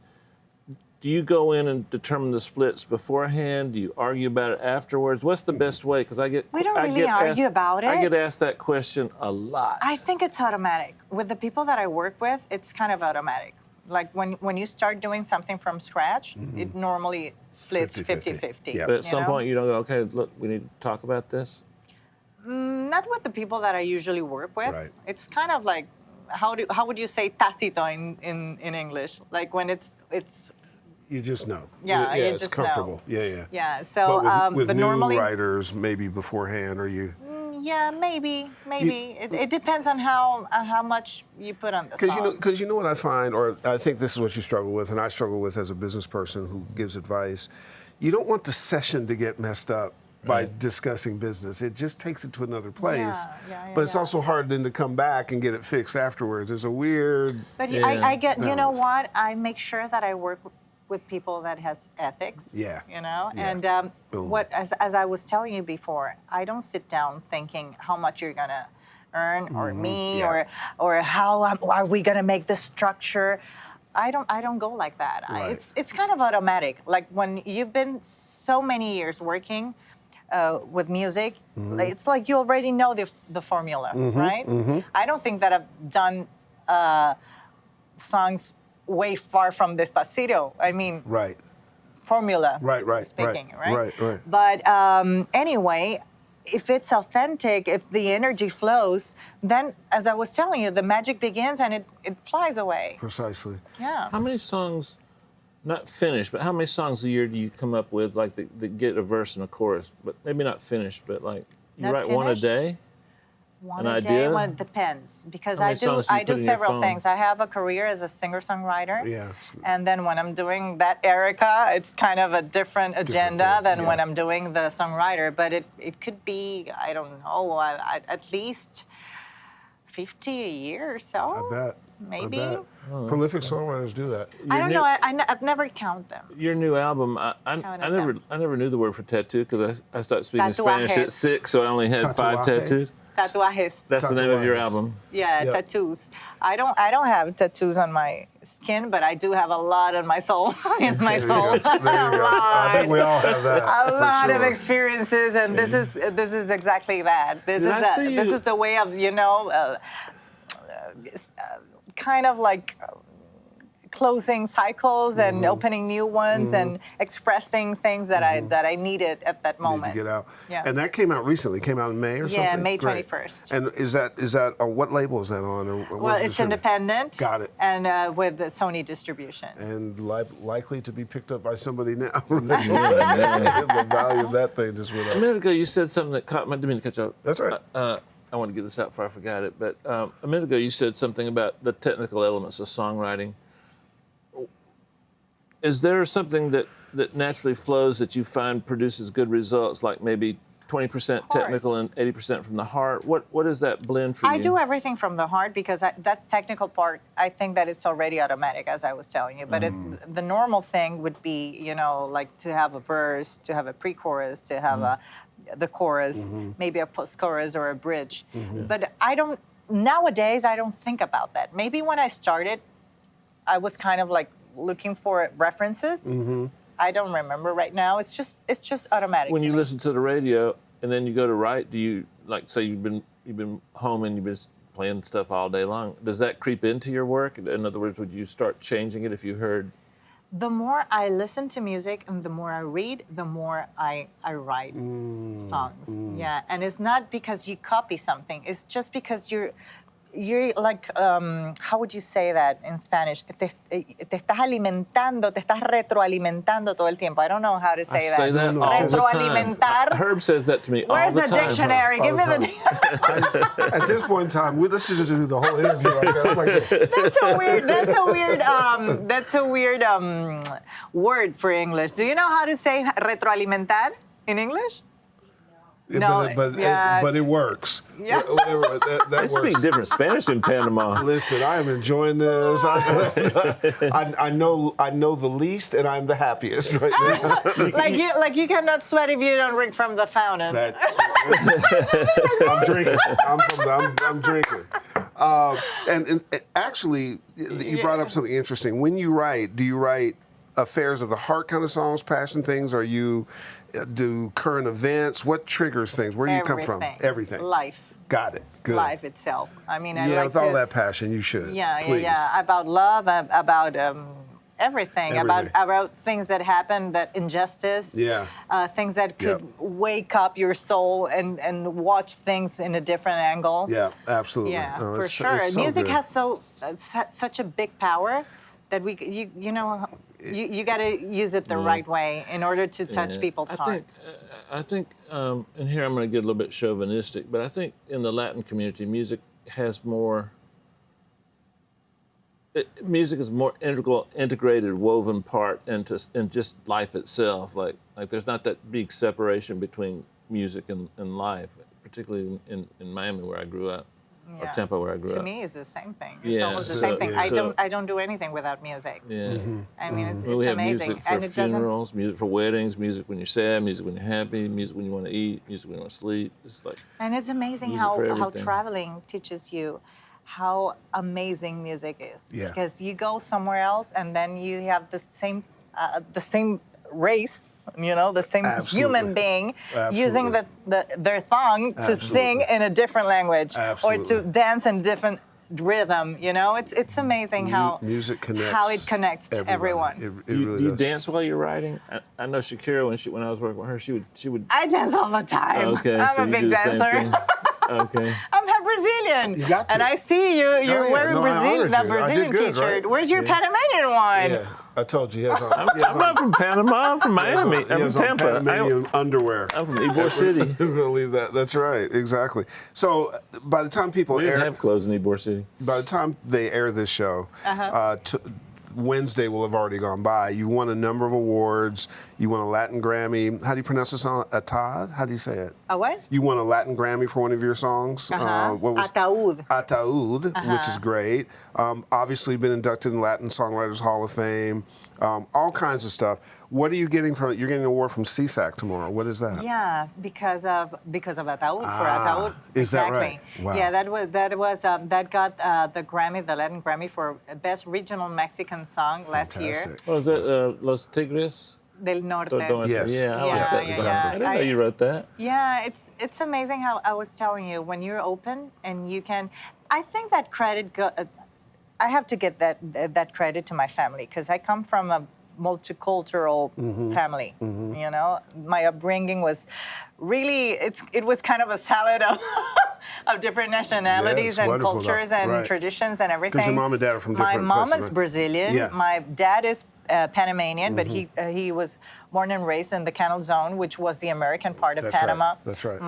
Speaker 3: do you go in and determine the splits beforehand? Do you argue about it afterwards? What's the best way? Because
Speaker 6: We don't really argue about
Speaker 3: I
Speaker 6: it.
Speaker 3: get asked that question a lot.
Speaker 6: I think it's automatic. With the people that I work with, it's kind of automatic. Like when you start doing something from scratch, it normally splits
Speaker 2: 50-50.
Speaker 6: 50-50.
Speaker 2: Yep.
Speaker 3: But at some point you don't go, okay, look, we need to talk about this.
Speaker 6: Not with the people that I usually work with.
Speaker 2: Right.
Speaker 6: It's kind of like, how would you say tácito in English? Like when it's
Speaker 2: You just know.
Speaker 6: Yeah, you
Speaker 2: it's
Speaker 6: just
Speaker 2: comfortable.
Speaker 6: know.
Speaker 2: Yeah.
Speaker 6: yeah. So
Speaker 2: But with
Speaker 6: but
Speaker 2: new
Speaker 6: normally
Speaker 2: writers, maybe beforehand, or you.
Speaker 6: yeah, maybe it depends on how much you put on the song.
Speaker 2: Because you know what I find, or I think this is what you struggle with, and I struggle with as a business person who gives advice. You don't want the session to get messed up by discussing business. It just takes it to another place. But it's also hard then to come back and get it fixed afterwards. There's a weird.
Speaker 6: But I get, you know
Speaker 2: balance.
Speaker 6: what? I make sure that I work with people that has ethics.
Speaker 2: Yeah.
Speaker 6: You know,
Speaker 2: Yeah.
Speaker 6: and
Speaker 2: Boom.
Speaker 6: as I was telling you before, I don't sit down thinking how much you're gonna earn, or me, or how are we gonna make the structure? I don't go like that.
Speaker 2: Right.
Speaker 6: It's kind of automatic. Like when you've been so many years working with music, it's like you already know the formula, right? I don't think that I've done songs way far from Despacito. I mean,
Speaker 2: Right.
Speaker 6: formula speaking, right? But anyway, if it's authentic, if the energy flows, then, as I was telling you, the magic begins and it flies away.
Speaker 2: Precisely.
Speaker 6: Yeah.
Speaker 3: How many songs, not finished, but how many songs a year do you come up with, like that get a verse and a chorus, but maybe not finished, but like you
Speaker 6: Not
Speaker 3: write one a
Speaker 6: finished?
Speaker 3: day?
Speaker 6: One
Speaker 3: An
Speaker 6: a day.
Speaker 3: idea?
Speaker 6: Well, it depends because
Speaker 3: How
Speaker 6: I
Speaker 3: many songs do you
Speaker 6: I
Speaker 3: put
Speaker 6: do
Speaker 3: in your
Speaker 6: several
Speaker 3: phone?
Speaker 6: things. I have a career as a singer-songwriter.
Speaker 2: Yeah.
Speaker 6: And then when I'm doing that Erika, it's kind of a different agenda
Speaker 2: thing,
Speaker 6: than
Speaker 2: yeah.
Speaker 6: when I'm doing the songwriter. But it could be, I don't know, at least 50 a year or so.
Speaker 2: I bet.
Speaker 6: Maybe.
Speaker 2: I bet. Prolific songwriters do that.
Speaker 6: I don't
Speaker 3: new-
Speaker 6: know. I've never counted them.
Speaker 3: Your new album, I never knew the word for tattoo because I started speaking Spanish at 6, so I only had 5
Speaker 2: Tatuaje.
Speaker 3: tattoos.
Speaker 6: Tatuajes.
Speaker 3: That's the name of your
Speaker 2: Tatuajes.
Speaker 3: album.
Speaker 6: Yeah,
Speaker 2: Yep.
Speaker 6: tattoos. I don't have tattoos on my skin, but I do have a lot on my soul. In my
Speaker 2: There you
Speaker 6: soul.
Speaker 2: go. There you go. I think we all have that.
Speaker 6: A
Speaker 2: for
Speaker 6: lot of
Speaker 2: sure.
Speaker 6: experiences, and this is exactly that. This
Speaker 3: Did I see
Speaker 6: this
Speaker 3: you-
Speaker 6: is the way of kind of like closing cycles and opening new ones and expressing things that I needed at that
Speaker 2: Need
Speaker 6: moment.
Speaker 2: to get out.
Speaker 6: Yeah.
Speaker 2: And that came out recently. Came out in May or something.
Speaker 6: Yeah, May
Speaker 2: Great.
Speaker 6: 21st.
Speaker 2: And is that what label is that on? Or
Speaker 6: Well,
Speaker 2: where's it
Speaker 6: it's
Speaker 2: distributed?
Speaker 6: independent.
Speaker 2: Got it.
Speaker 6: And with the Sony distribution.
Speaker 2: And likely to be picked up by somebody now. The value of that thing just went
Speaker 3: A
Speaker 2: up.
Speaker 3: minute ago, you said something that caught my. Didn't mean to cut you off.
Speaker 2: That's all right.
Speaker 3: I want to get this out before I forgot it. But a minute ago, you said something about the technical elements of songwriting. Is there something that naturally flows that you find produces good results, like maybe 20% technical and 80% from the heart? What is that blend for you?
Speaker 6: I do everything from the heart because that technical part, I think that it's already automatic, as I was telling you. But the normal thing would be, like to have a verse, to have a pre-chorus, to have the chorus, maybe a post-chorus or a bridge. But nowadays, I don't think about that. Maybe when I started, I was kind of like looking for references. I don't remember right now. It's just automatic.
Speaker 3: When
Speaker 6: to
Speaker 3: you
Speaker 6: me.
Speaker 3: listen to the radio and then you go to write, do you like say you've been home and you've been playing stuff all day long? Does that creep into your work? In other words, would you start changing it if you heard?
Speaker 6: The more I listen to music and the more I read, the more I write songs. Yeah, and it's not because you copy something. It's just because you're like, how would you say that in Spanish? Te estás alimentando, te estás retroalimentando todo el tiempo. I don't know how to say
Speaker 3: I
Speaker 6: that.
Speaker 3: say that all the time.
Speaker 6: Retroalimentar.
Speaker 3: Herb says that to me
Speaker 6: Where's
Speaker 3: all the
Speaker 6: the
Speaker 3: time.
Speaker 6: dictionary? Give me the dictionary.
Speaker 2: At this point in time, let's just do the whole interview like that. I'm like,
Speaker 6: That's a weird word for English. Do you know how to say retroalimentar in English? No,
Speaker 2: but it works.
Speaker 6: Yeah.
Speaker 2: Whatever, that
Speaker 3: They
Speaker 2: works.
Speaker 3: speak different Spanish in Panama.
Speaker 2: Listen, I am enjoying this. I know the least, and I'm the happiest right now.
Speaker 6: like you cannot sweat if you don't drink from the fountain.
Speaker 2: I'm drinking. I'm drinking. And actually, you brought up something interesting. When you write, do you write affairs of the heart kind of songs, passion things, or you do current events? What triggers things? Where do you come from? Everything.
Speaker 6: Life.
Speaker 2: Got it. Good.
Speaker 6: Life itself. I mean, I
Speaker 2: Yeah,
Speaker 6: like
Speaker 2: with all
Speaker 6: to,
Speaker 2: that passion, you should.
Speaker 6: Yeah,
Speaker 2: Please.
Speaker 6: yeah. About love, about everything.
Speaker 2: Everything.
Speaker 6: About things that happen, that injustice.
Speaker 2: Yeah.
Speaker 6: Things that could wake up your soul and watch things in a different angle.
Speaker 2: Yeah, absolutely.
Speaker 6: Yeah,
Speaker 2: Oh,
Speaker 6: for
Speaker 2: it's
Speaker 6: sure.
Speaker 2: it's so
Speaker 6: Music
Speaker 2: good.
Speaker 6: has such a big power that you got to use it the right way in order to touch people's hearts.
Speaker 3: I think, and here I'm going to get a little bit chauvinistic, but I think in the Latin community, music has more. Music is more integrated, woven part into just life itself. Like there's not that big separation between music and life, particularly in Miami where I grew up. or tempo where I grew
Speaker 6: To
Speaker 3: up.
Speaker 6: me, it's the same thing. It's
Speaker 3: Yeah,
Speaker 6: almost the
Speaker 3: so-
Speaker 6: same thing.
Speaker 3: so-
Speaker 6: I don't do anything without music.
Speaker 3: Yeah.
Speaker 6: I mean, it's,
Speaker 3: Well, we
Speaker 6: it's
Speaker 3: have
Speaker 6: amazing,
Speaker 3: music for
Speaker 6: and it doesn't.
Speaker 3: funerals, music for weddings, music when you're sad, music when you're happy, music when you want to eat, music when you want to sleep. It's like
Speaker 6: And it's amazing
Speaker 3: music for
Speaker 6: how
Speaker 3: everything.
Speaker 6: traveling teaches you how amazing music is.
Speaker 2: Yeah.
Speaker 6: Because you go somewhere else and then you have the same race, you know, the same
Speaker 2: Absolutely.
Speaker 6: human being using
Speaker 2: Absolutely.
Speaker 6: their tongue to sing in a different language or
Speaker 2: Absolutely.
Speaker 6: to dance in different rhythm. You know, it's amazing how
Speaker 2: music connects
Speaker 6: how it connects to
Speaker 2: everybody.
Speaker 6: everyone.
Speaker 2: It
Speaker 3: do you,
Speaker 2: really
Speaker 3: do you
Speaker 2: does.
Speaker 3: dance while you're writing? I know Shakira when I was working with her, she would.
Speaker 6: I dance all the time.
Speaker 3: Okay,
Speaker 6: I'm
Speaker 3: so
Speaker 6: a
Speaker 3: you
Speaker 6: big
Speaker 3: do the same
Speaker 6: dancer.
Speaker 3: thing. Okay.
Speaker 6: I'm half Brazilian.
Speaker 2: You got to.
Speaker 6: And I see you're
Speaker 2: yeah.
Speaker 6: wearing
Speaker 2: No, I honored
Speaker 6: that
Speaker 2: you. I did
Speaker 6: Brazilian
Speaker 2: good,
Speaker 6: t-shirt.
Speaker 2: right?
Speaker 6: Where's your Panamanian one?
Speaker 2: Yeah, I told you.
Speaker 3: I'm not from Panama. I'm from Miami. I'm from Tampa.
Speaker 2: Panamanian underwear.
Speaker 3: I'm from Ybor City.
Speaker 2: We're gonna leave that. That's right. Exactly. So by the time people
Speaker 3: We didn't
Speaker 2: air,
Speaker 3: have clothes in Ybor City.
Speaker 2: by the time they air this show, Wednesday will have already gone by. You won a number of awards. You won a Latin Grammy. How do you pronounce this song? Atad? How do you say it?
Speaker 6: A what?
Speaker 2: You won a Latin Grammy for one of your songs. What was
Speaker 6: Ataúd.
Speaker 2: Ataúd, which is great. Obviously, been inducted in Latin Songwriters Hall of Fame. All kinds of stuff. What are you getting from it? You're getting an award from CSAC tomorrow. What is that?
Speaker 6: Yeah, because of Ataúd, for Ataúd.
Speaker 2: is that
Speaker 6: exactly.
Speaker 2: right? Wow.
Speaker 6: Yeah, that got the Grammy, the Latin Grammy for Best Regional Mexican Song last year.
Speaker 2: Fantastic.
Speaker 3: What was that? Los Tigres?
Speaker 6: Del Norte.
Speaker 2: Yes.
Speaker 3: Yeah, I like
Speaker 6: Yeah,
Speaker 3: that
Speaker 6: yeah,
Speaker 3: song.
Speaker 6: yeah.
Speaker 3: I didn't know you wrote that.
Speaker 6: Yeah, it's amazing how I was telling you when you're open and you can. I think that credit. I have to get that credit to my family because I come from a multicultural family. You know, my upbringing was really it was kind of a salad of of different nationalities
Speaker 2: it's
Speaker 6: and
Speaker 2: wonderful, though.
Speaker 6: cultures and
Speaker 2: Right.
Speaker 6: traditions and everything.
Speaker 2: your mom and dad are from different
Speaker 6: My mom
Speaker 2: places,
Speaker 6: is
Speaker 2: right?
Speaker 6: Brazilian.
Speaker 2: Yeah.
Speaker 6: My dad is Panamanian, but he was born and raised in the Canal Zone, which was the American part of
Speaker 2: That's right.
Speaker 6: Panama.
Speaker 2: That's right.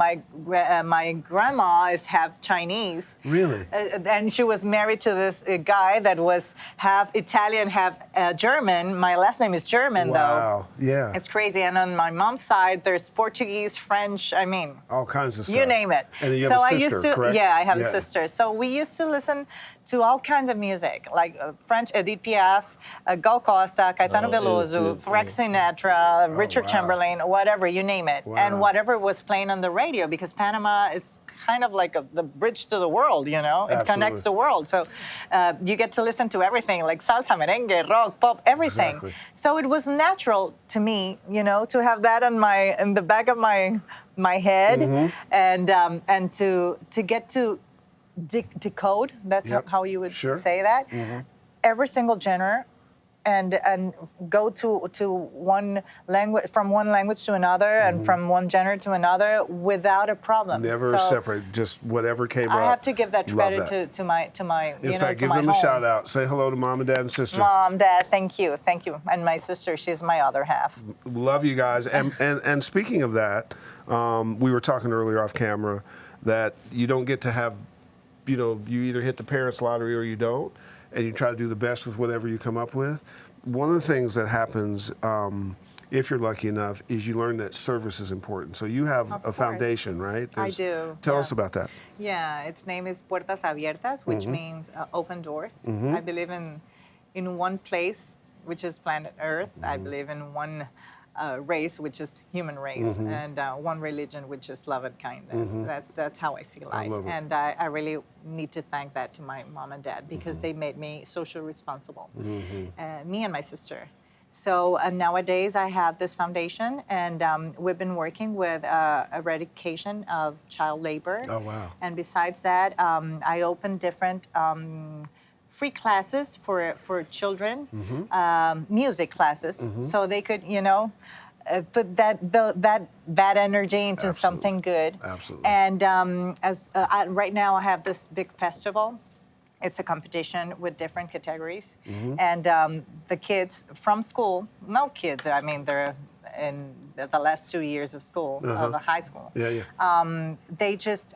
Speaker 6: My grandma is half Chinese.
Speaker 2: Really?
Speaker 6: And she was married to this guy that was half Italian, half German. My last name is German, though.
Speaker 2: Wow. Yeah.
Speaker 6: It's crazy. And on my mom's side, there's Portuguese, French. I mean,
Speaker 2: all kinds of stuff.
Speaker 6: you name it.
Speaker 2: And you have a sister,
Speaker 6: I used to,
Speaker 2: correct?
Speaker 6: yeah, I have a sister. So we used to listen to all kinds of music, like French Edith Piaf, Gal Costa, Caetano Veloso, Frank Sinatra, Richard
Speaker 2: wow.
Speaker 6: Chamberlain, whatever, you name it.
Speaker 2: Wow.
Speaker 6: And whatever was playing on the radio, because Panama is kind of like the bridge to the world, you know? It connects
Speaker 2: Absolutely.
Speaker 6: the world. So you get to listen to everything, like salsa, merengue, rock, pop, everything.
Speaker 2: Exactly.
Speaker 6: So it was natural to me, you know, to have that in the back of my head, and to get to decode. That's
Speaker 2: Yep.
Speaker 6: how you would
Speaker 2: Sure.
Speaker 6: say that. Every single genre, and go to one language, from one language to another, and from one genre to another without a problem.
Speaker 2: Never
Speaker 6: So
Speaker 2: separate, just whatever came up.
Speaker 6: I have to give that
Speaker 2: Love
Speaker 6: credit
Speaker 2: that.
Speaker 6: to my
Speaker 2: In
Speaker 6: you know,
Speaker 2: fact,
Speaker 6: to
Speaker 2: give
Speaker 6: my
Speaker 2: them a
Speaker 6: home.
Speaker 2: shout out. Say hello to mom and dad and sister.
Speaker 6: Mom, Dad, thank you, and my sister. She's my other half.
Speaker 2: Love you guys. And speaking of that, we were talking earlier off camera that you don't get to have, you know, you either hit the parents' lottery or you don't, and you try to do the best with whatever you come up with. One of the things that happens, if you're lucky enough, is you learn that service is important. So you have
Speaker 6: Of
Speaker 2: a
Speaker 6: course.
Speaker 2: foundation, right?
Speaker 6: I do,
Speaker 2: Tell
Speaker 6: yeah.
Speaker 2: us about that.
Speaker 6: Yeah, its name is Puertas Abiertas, which means open doors. I believe in one place, which is planet Earth. I believe in one race, which is human race, and one religion, which is love and kindness. That's how I see life.
Speaker 2: love it.
Speaker 6: And I really need to thank that to my mom and dad because they made me socially responsible, me and my sister. So nowadays I have this foundation, and we've been working with eradication of child labor.
Speaker 2: Oh, wow.
Speaker 6: And besides that, I open different free classes for children, music classes, so they could, you know, put that bad energy into
Speaker 2: Absolutely.
Speaker 6: something good.
Speaker 2: Absolutely.
Speaker 6: And right now, I have this big festival. It's a competition with different categories, and the kids from school, no kids, I mean they're in the last 2 years of school, of a high school.
Speaker 2: Yeah, yeah.
Speaker 6: They just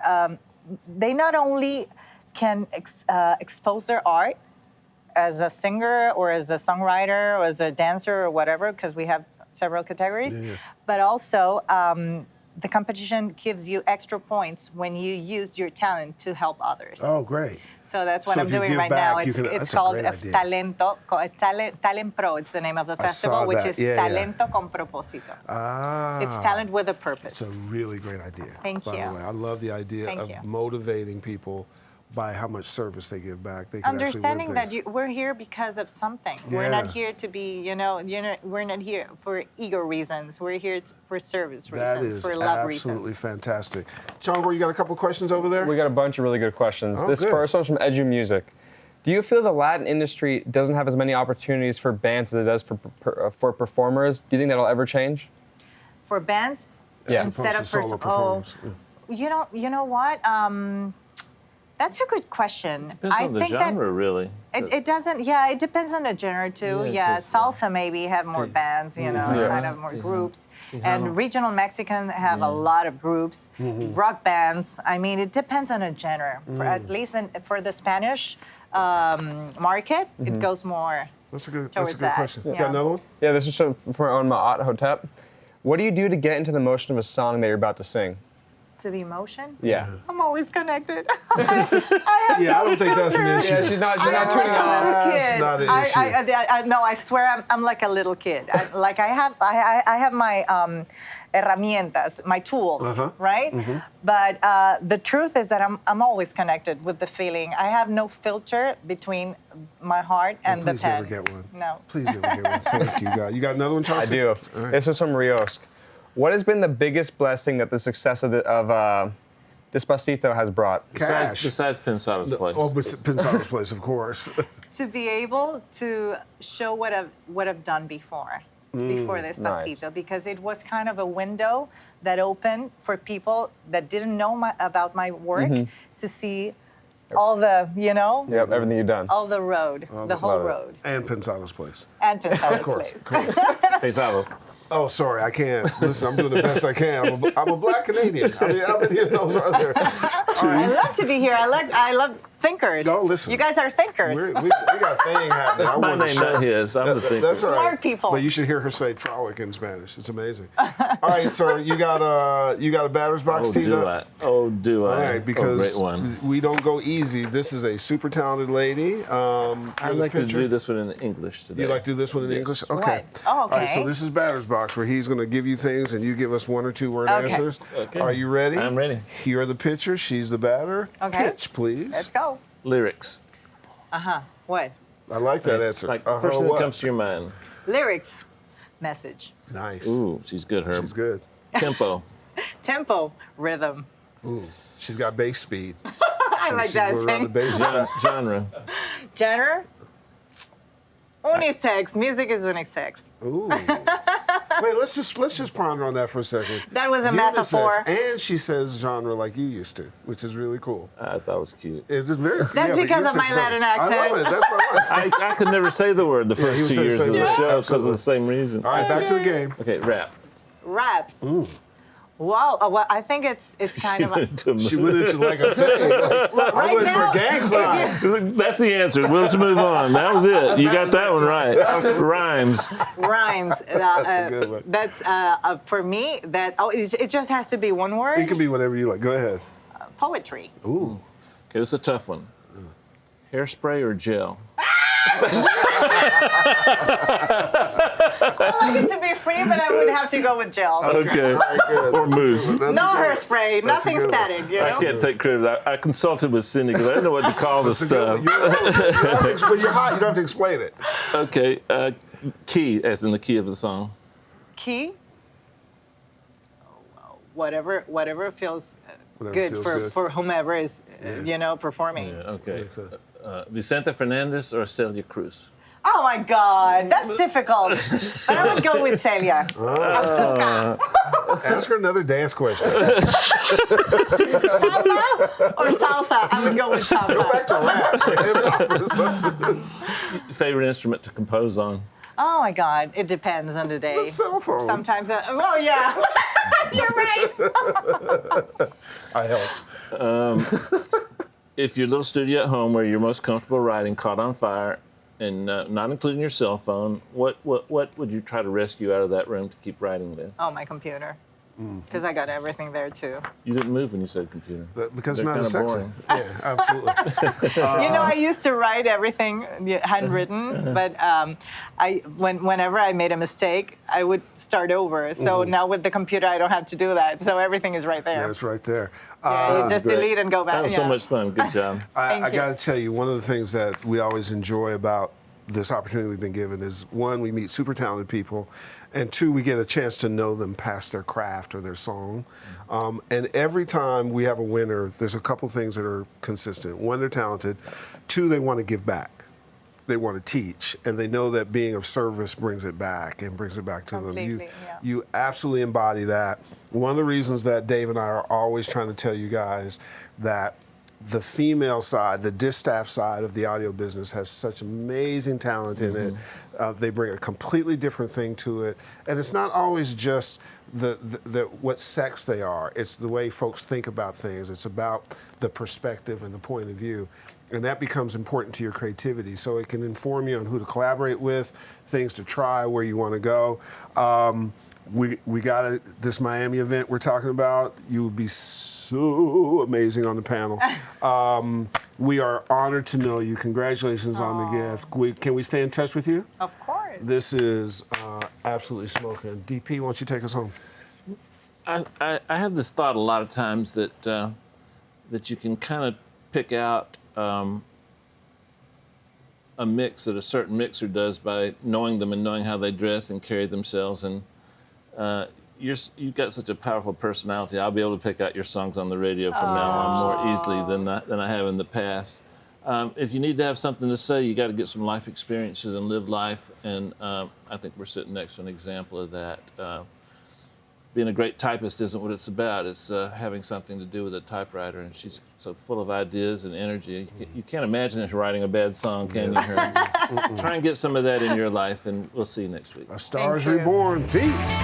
Speaker 6: they not only can expose their art as a singer or as a songwriter or as a dancer or whatever, because we have several categories, but also the competition gives you extra points when you use your talent to help others.
Speaker 2: Oh, great.
Speaker 6: So that's what
Speaker 2: So
Speaker 6: I'm
Speaker 2: if you
Speaker 6: doing
Speaker 2: give
Speaker 6: right
Speaker 2: back,
Speaker 6: now.
Speaker 2: you
Speaker 6: It's,
Speaker 2: can-
Speaker 6: it's
Speaker 2: that's a
Speaker 6: called
Speaker 2: great idea.
Speaker 6: Talent Pro. It's the name of the
Speaker 2: I
Speaker 6: festival,
Speaker 2: saw
Speaker 6: which
Speaker 2: that.
Speaker 6: is
Speaker 2: Yeah, yeah.
Speaker 6: Talento con Propósito.
Speaker 2: Ah.
Speaker 6: It's talent with a purpose.
Speaker 2: It's a really great idea.
Speaker 6: Thank
Speaker 2: by
Speaker 6: you.
Speaker 2: the way. I love the idea
Speaker 6: Thank
Speaker 2: of
Speaker 6: you.
Speaker 2: motivating people by how much service they give back. They can
Speaker 6: Understanding
Speaker 2: actually
Speaker 6: that
Speaker 2: win things.
Speaker 6: we're here because of something. We're not
Speaker 2: Yeah.
Speaker 6: here to be, we're not here for ego reasons. We're here for service
Speaker 2: That
Speaker 6: reasons,
Speaker 2: is
Speaker 6: for love
Speaker 2: absolutely
Speaker 6: reasons.
Speaker 2: fantastic. John, you got a couple questions over there?
Speaker 4: We got a bunch of really good questions.
Speaker 2: Oh,
Speaker 4: This
Speaker 2: good.
Speaker 4: first one's from Edu Music. Do you feel the Latin industry doesn't have as many opportunities for bands as it does for performers? Do you think that'll ever change?
Speaker 6: For bands,
Speaker 4: Yeah.
Speaker 6: instead of
Speaker 2: Opposed to solo
Speaker 6: oh,
Speaker 2: performers.
Speaker 6: you know what? That's a good question.
Speaker 3: Depends on the
Speaker 6: think
Speaker 3: genre, really.
Speaker 6: It doesn't. Yeah, it depends on the genre too.
Speaker 3: Yeah,
Speaker 6: Yeah, salsa maybe have more bands,
Speaker 4: Yeah.
Speaker 6: kind of more groups.
Speaker 3: Tejano.
Speaker 6: And regional Mexican have a lot of groups, rock bands. I mean, it depends on a genre. For at least for the Spanish market, it goes more.
Speaker 2: That's a good
Speaker 6: Towards that.
Speaker 2: question.
Speaker 6: Yeah.
Speaker 2: Got another one?
Speaker 4: Yeah, this is from our own Ma'at Hotep. What do you do to get into the motion of a song that you're about to sing?
Speaker 6: To the emotion.
Speaker 4: Yeah.
Speaker 6: I'm always connected.
Speaker 2: Yeah, I don't think that's an issue.
Speaker 4: Yeah, she's not tuning
Speaker 6: I'm
Speaker 4: out.
Speaker 6: like a little kid.
Speaker 2: not an issue.
Speaker 6: No, I swear I'm like a little kid. I have my herramientas, my tools, right? But the truth is that I'm always connected with the feeling. I have no filter between my heart and the
Speaker 2: Please
Speaker 6: pen.
Speaker 2: never get one.
Speaker 6: No.
Speaker 2: Please never get one. Thank you, God. You got another one,
Speaker 4: I
Speaker 2: Chauncey?
Speaker 4: do.
Speaker 2: All right.
Speaker 4: This is from Riosk. What has been the biggest blessing that the success of Despacito has brought?
Speaker 2: Cash.
Speaker 3: Besides Pensado's place.
Speaker 2: Oh, Pensado's place, of course.
Speaker 6: To be able to show what I've done before Despacito,
Speaker 4: nice.
Speaker 6: because it was kind of a window that opened for people that didn't know about my work to see all the,
Speaker 4: Yep, everything you've done.
Speaker 6: all the road, the whole
Speaker 4: love it.
Speaker 6: road,
Speaker 2: And Pensado's place.
Speaker 6: and Pensado's
Speaker 2: Of course,
Speaker 6: place.
Speaker 2: of course.
Speaker 3: Pensado.
Speaker 2: Oh, sorry, I can't. Listen, I'm doing the best I can. I'm a black Canadian. I mean, how many of those are there?
Speaker 6: I love to be here. I love thinkers.
Speaker 2: No, listen.
Speaker 6: You guys are thinkers.
Speaker 2: We got a thing happening.
Speaker 3: That's
Speaker 2: I
Speaker 3: my
Speaker 2: wanna
Speaker 3: name,
Speaker 2: show-
Speaker 3: not his. I'm the thinker.
Speaker 2: That's all right.
Speaker 6: Smart people.
Speaker 2: But you should hear her say "trauic" in Spanish. It's amazing. All right, so you got a batter's box
Speaker 3: Oh,
Speaker 2: teed
Speaker 3: do
Speaker 2: up.
Speaker 3: I? Oh, do I?
Speaker 2: All right, because
Speaker 3: great one.
Speaker 2: we don't go easy. This is a super talented lady.
Speaker 3: I'd like to do this one in English today.
Speaker 2: You like to do this one in
Speaker 3: Yes.
Speaker 2: English? Okay.
Speaker 6: What? Oh,
Speaker 2: All right, so
Speaker 6: okay.
Speaker 2: this is batter's box where he's going to give you things and you give us 1 or 2 word
Speaker 6: Okay.
Speaker 2: answers.
Speaker 3: Okay.
Speaker 2: Are you ready?
Speaker 3: I'm ready.
Speaker 2: Here are the pitchers. She's the batter.
Speaker 6: Okay.
Speaker 2: Pitch, please.
Speaker 6: Let's go.
Speaker 3: Lyrics.
Speaker 6: What?
Speaker 2: I like that answer.
Speaker 3: Like
Speaker 2: Uh-huh,
Speaker 3: first thing
Speaker 2: what?
Speaker 3: that comes to your mind.
Speaker 6: Lyrics. Message.
Speaker 2: Nice.
Speaker 3: Ooh, she's good, Herb.
Speaker 2: She's good.
Speaker 3: Tempo.
Speaker 6: Tempo. Rhythm.
Speaker 2: Ooh, she's got bass speed.
Speaker 6: I like
Speaker 2: She's
Speaker 6: that
Speaker 2: going around the
Speaker 6: thing.
Speaker 2: bass.
Speaker 3: Genre.
Speaker 6: Genre. Unisex. Music is unisex.
Speaker 2: Ooh. Wait, let's just ponder on that for a second.
Speaker 6: That was a
Speaker 2: Unisex.
Speaker 6: metaphor.
Speaker 2: And she says genre like you used to, which is really cool.
Speaker 3: I thought it was cute.
Speaker 2: It's just very.
Speaker 6: That's because of my
Speaker 2: unisex is
Speaker 6: Latin
Speaker 2: better. I love
Speaker 6: accent.
Speaker 2: it. That's what I like.
Speaker 3: I could never say the word the
Speaker 2: he
Speaker 3: first
Speaker 2: was
Speaker 3: 2
Speaker 2: saying
Speaker 3: years
Speaker 2: the
Speaker 3: of
Speaker 2: same
Speaker 3: the
Speaker 2: word.
Speaker 3: show because
Speaker 2: Absolutely.
Speaker 3: of the same reason.
Speaker 2: All right, back to the game.
Speaker 3: Okay, rap.
Speaker 6: Rap. Wow. Well, I think it's kind of a,
Speaker 2: She went into like a thing. I
Speaker 6: right
Speaker 2: went
Speaker 6: now.
Speaker 2: for gang sign.
Speaker 3: That's the answer. Let's move on. That was it. You got that one right. Rhymes.
Speaker 6: Rhymes.
Speaker 2: That's a good one.
Speaker 6: That's for me. It just has to be one word.
Speaker 2: It can be whatever you like. Go ahead.
Speaker 6: Poetry.
Speaker 2: Ooh.
Speaker 3: Okay, this is a tough one. Hairspray or gel?
Speaker 6: I like it to be free, but I would have to go with gel.
Speaker 3: Okay.
Speaker 2: All right, good.
Speaker 3: Or mousse.
Speaker 2: That's a
Speaker 6: No
Speaker 2: good one.
Speaker 6: hairspray.
Speaker 2: That's a
Speaker 6: Nothing
Speaker 2: good one.
Speaker 6: static. You know.
Speaker 3: I can't take credit. I consulted with Cindy because I didn't know what to call the
Speaker 2: That's a good
Speaker 3: stuff.
Speaker 2: one. But you're hot. You don't have to explain it.
Speaker 3: Okay, key, as in the key of the song.
Speaker 6: Key. Whatever feels
Speaker 2: Whatever
Speaker 6: good
Speaker 2: feels
Speaker 6: for
Speaker 2: good.
Speaker 6: for whomever is performing.
Speaker 3: Yeah, okay.
Speaker 2: Makes sense.
Speaker 3: Vicente Fernandez or Celia Cruz?
Speaker 6: Oh my God, that's difficult. But I would go with Celia.
Speaker 2: Ask her another dance question.
Speaker 6: Samba or salsa? I would go with salsa.
Speaker 2: Back to rap.
Speaker 3: Favorite instrument to compose on?
Speaker 6: Oh my God, it depends on the day.
Speaker 2: The cell phone.
Speaker 6: Sometimes, well, yeah, you're right.
Speaker 2: I helped.
Speaker 3: If your little studio at home where you're most comfortable writing caught on fire, and not including your cell phone, what would you try to rescue out of that room to keep writing with?
Speaker 6: Oh, my computer. because I got everything there too.
Speaker 3: You didn't move when you said computer.
Speaker 2: Because it's
Speaker 3: They're
Speaker 2: not as
Speaker 3: kinda
Speaker 2: sexy.
Speaker 3: boring.
Speaker 2: Yeah, absolutely.
Speaker 6: I used to write everything handwritten, but whenever I made a mistake, I would start over. So now with the computer, I don't have to do that. So everything is right there.
Speaker 2: Yeah, it's right there.
Speaker 6: Yeah, you just
Speaker 3: great.
Speaker 6: delete and go back.
Speaker 3: That was so much fun. Good job.
Speaker 2: I
Speaker 6: Thank you.
Speaker 2: got to tell you, one of the things that we always enjoy about this opportunity we've been given is, one, we meet super talented people, and two, we get a chance to know them past their craft or their song. And every time we have a winner, there's a couple things that are consistent. One, they're talented. Two, they want to give back. They want to teach, and they know that being of service brings it back and brings it back to them.
Speaker 6: Completely, yeah.
Speaker 2: You absolutely embody that. One of the reasons that Dave and I are always trying to tell you guys that the female side, the distaff side of the audio business has such amazing talent in it. They bring a completely different thing to it. And it's not always just the what sex they are. It's the way folks think about things. It's about the perspective and the point of view. And that becomes important to your creativity. So it can inform you on who to collaborate with, things to try, where you want to go. We got this Miami event we're talking about. You would be so amazing on the panel. We are honored to know you. Congratulations on the gift. Can we stay in touch with you?
Speaker 6: Of course.
Speaker 2: This is absolutely smoking. DP, why don't you take us home?
Speaker 3: I have this thought a lot of times that that you can kind of pick out a mix that a certain mixer does by knowing them and knowing how they dress and carry themselves. And you've got such a powerful personality. I'll be able to pick out your songs on the radio from now on more easily than I have in the past. If you need to have something to say, you got to get some life experiences and live life. And I think we're sitting next to an example of that. Being a great typist isn't what it's about. It's having something to do with a typewriter. And she's so full of ideas and energy. You can't imagine her writing a bad song, can you? Try and get some of that in your life, and we'll see you next week.
Speaker 2: A Star is
Speaker 6: Thank you.
Speaker 2: Reborn. Peace.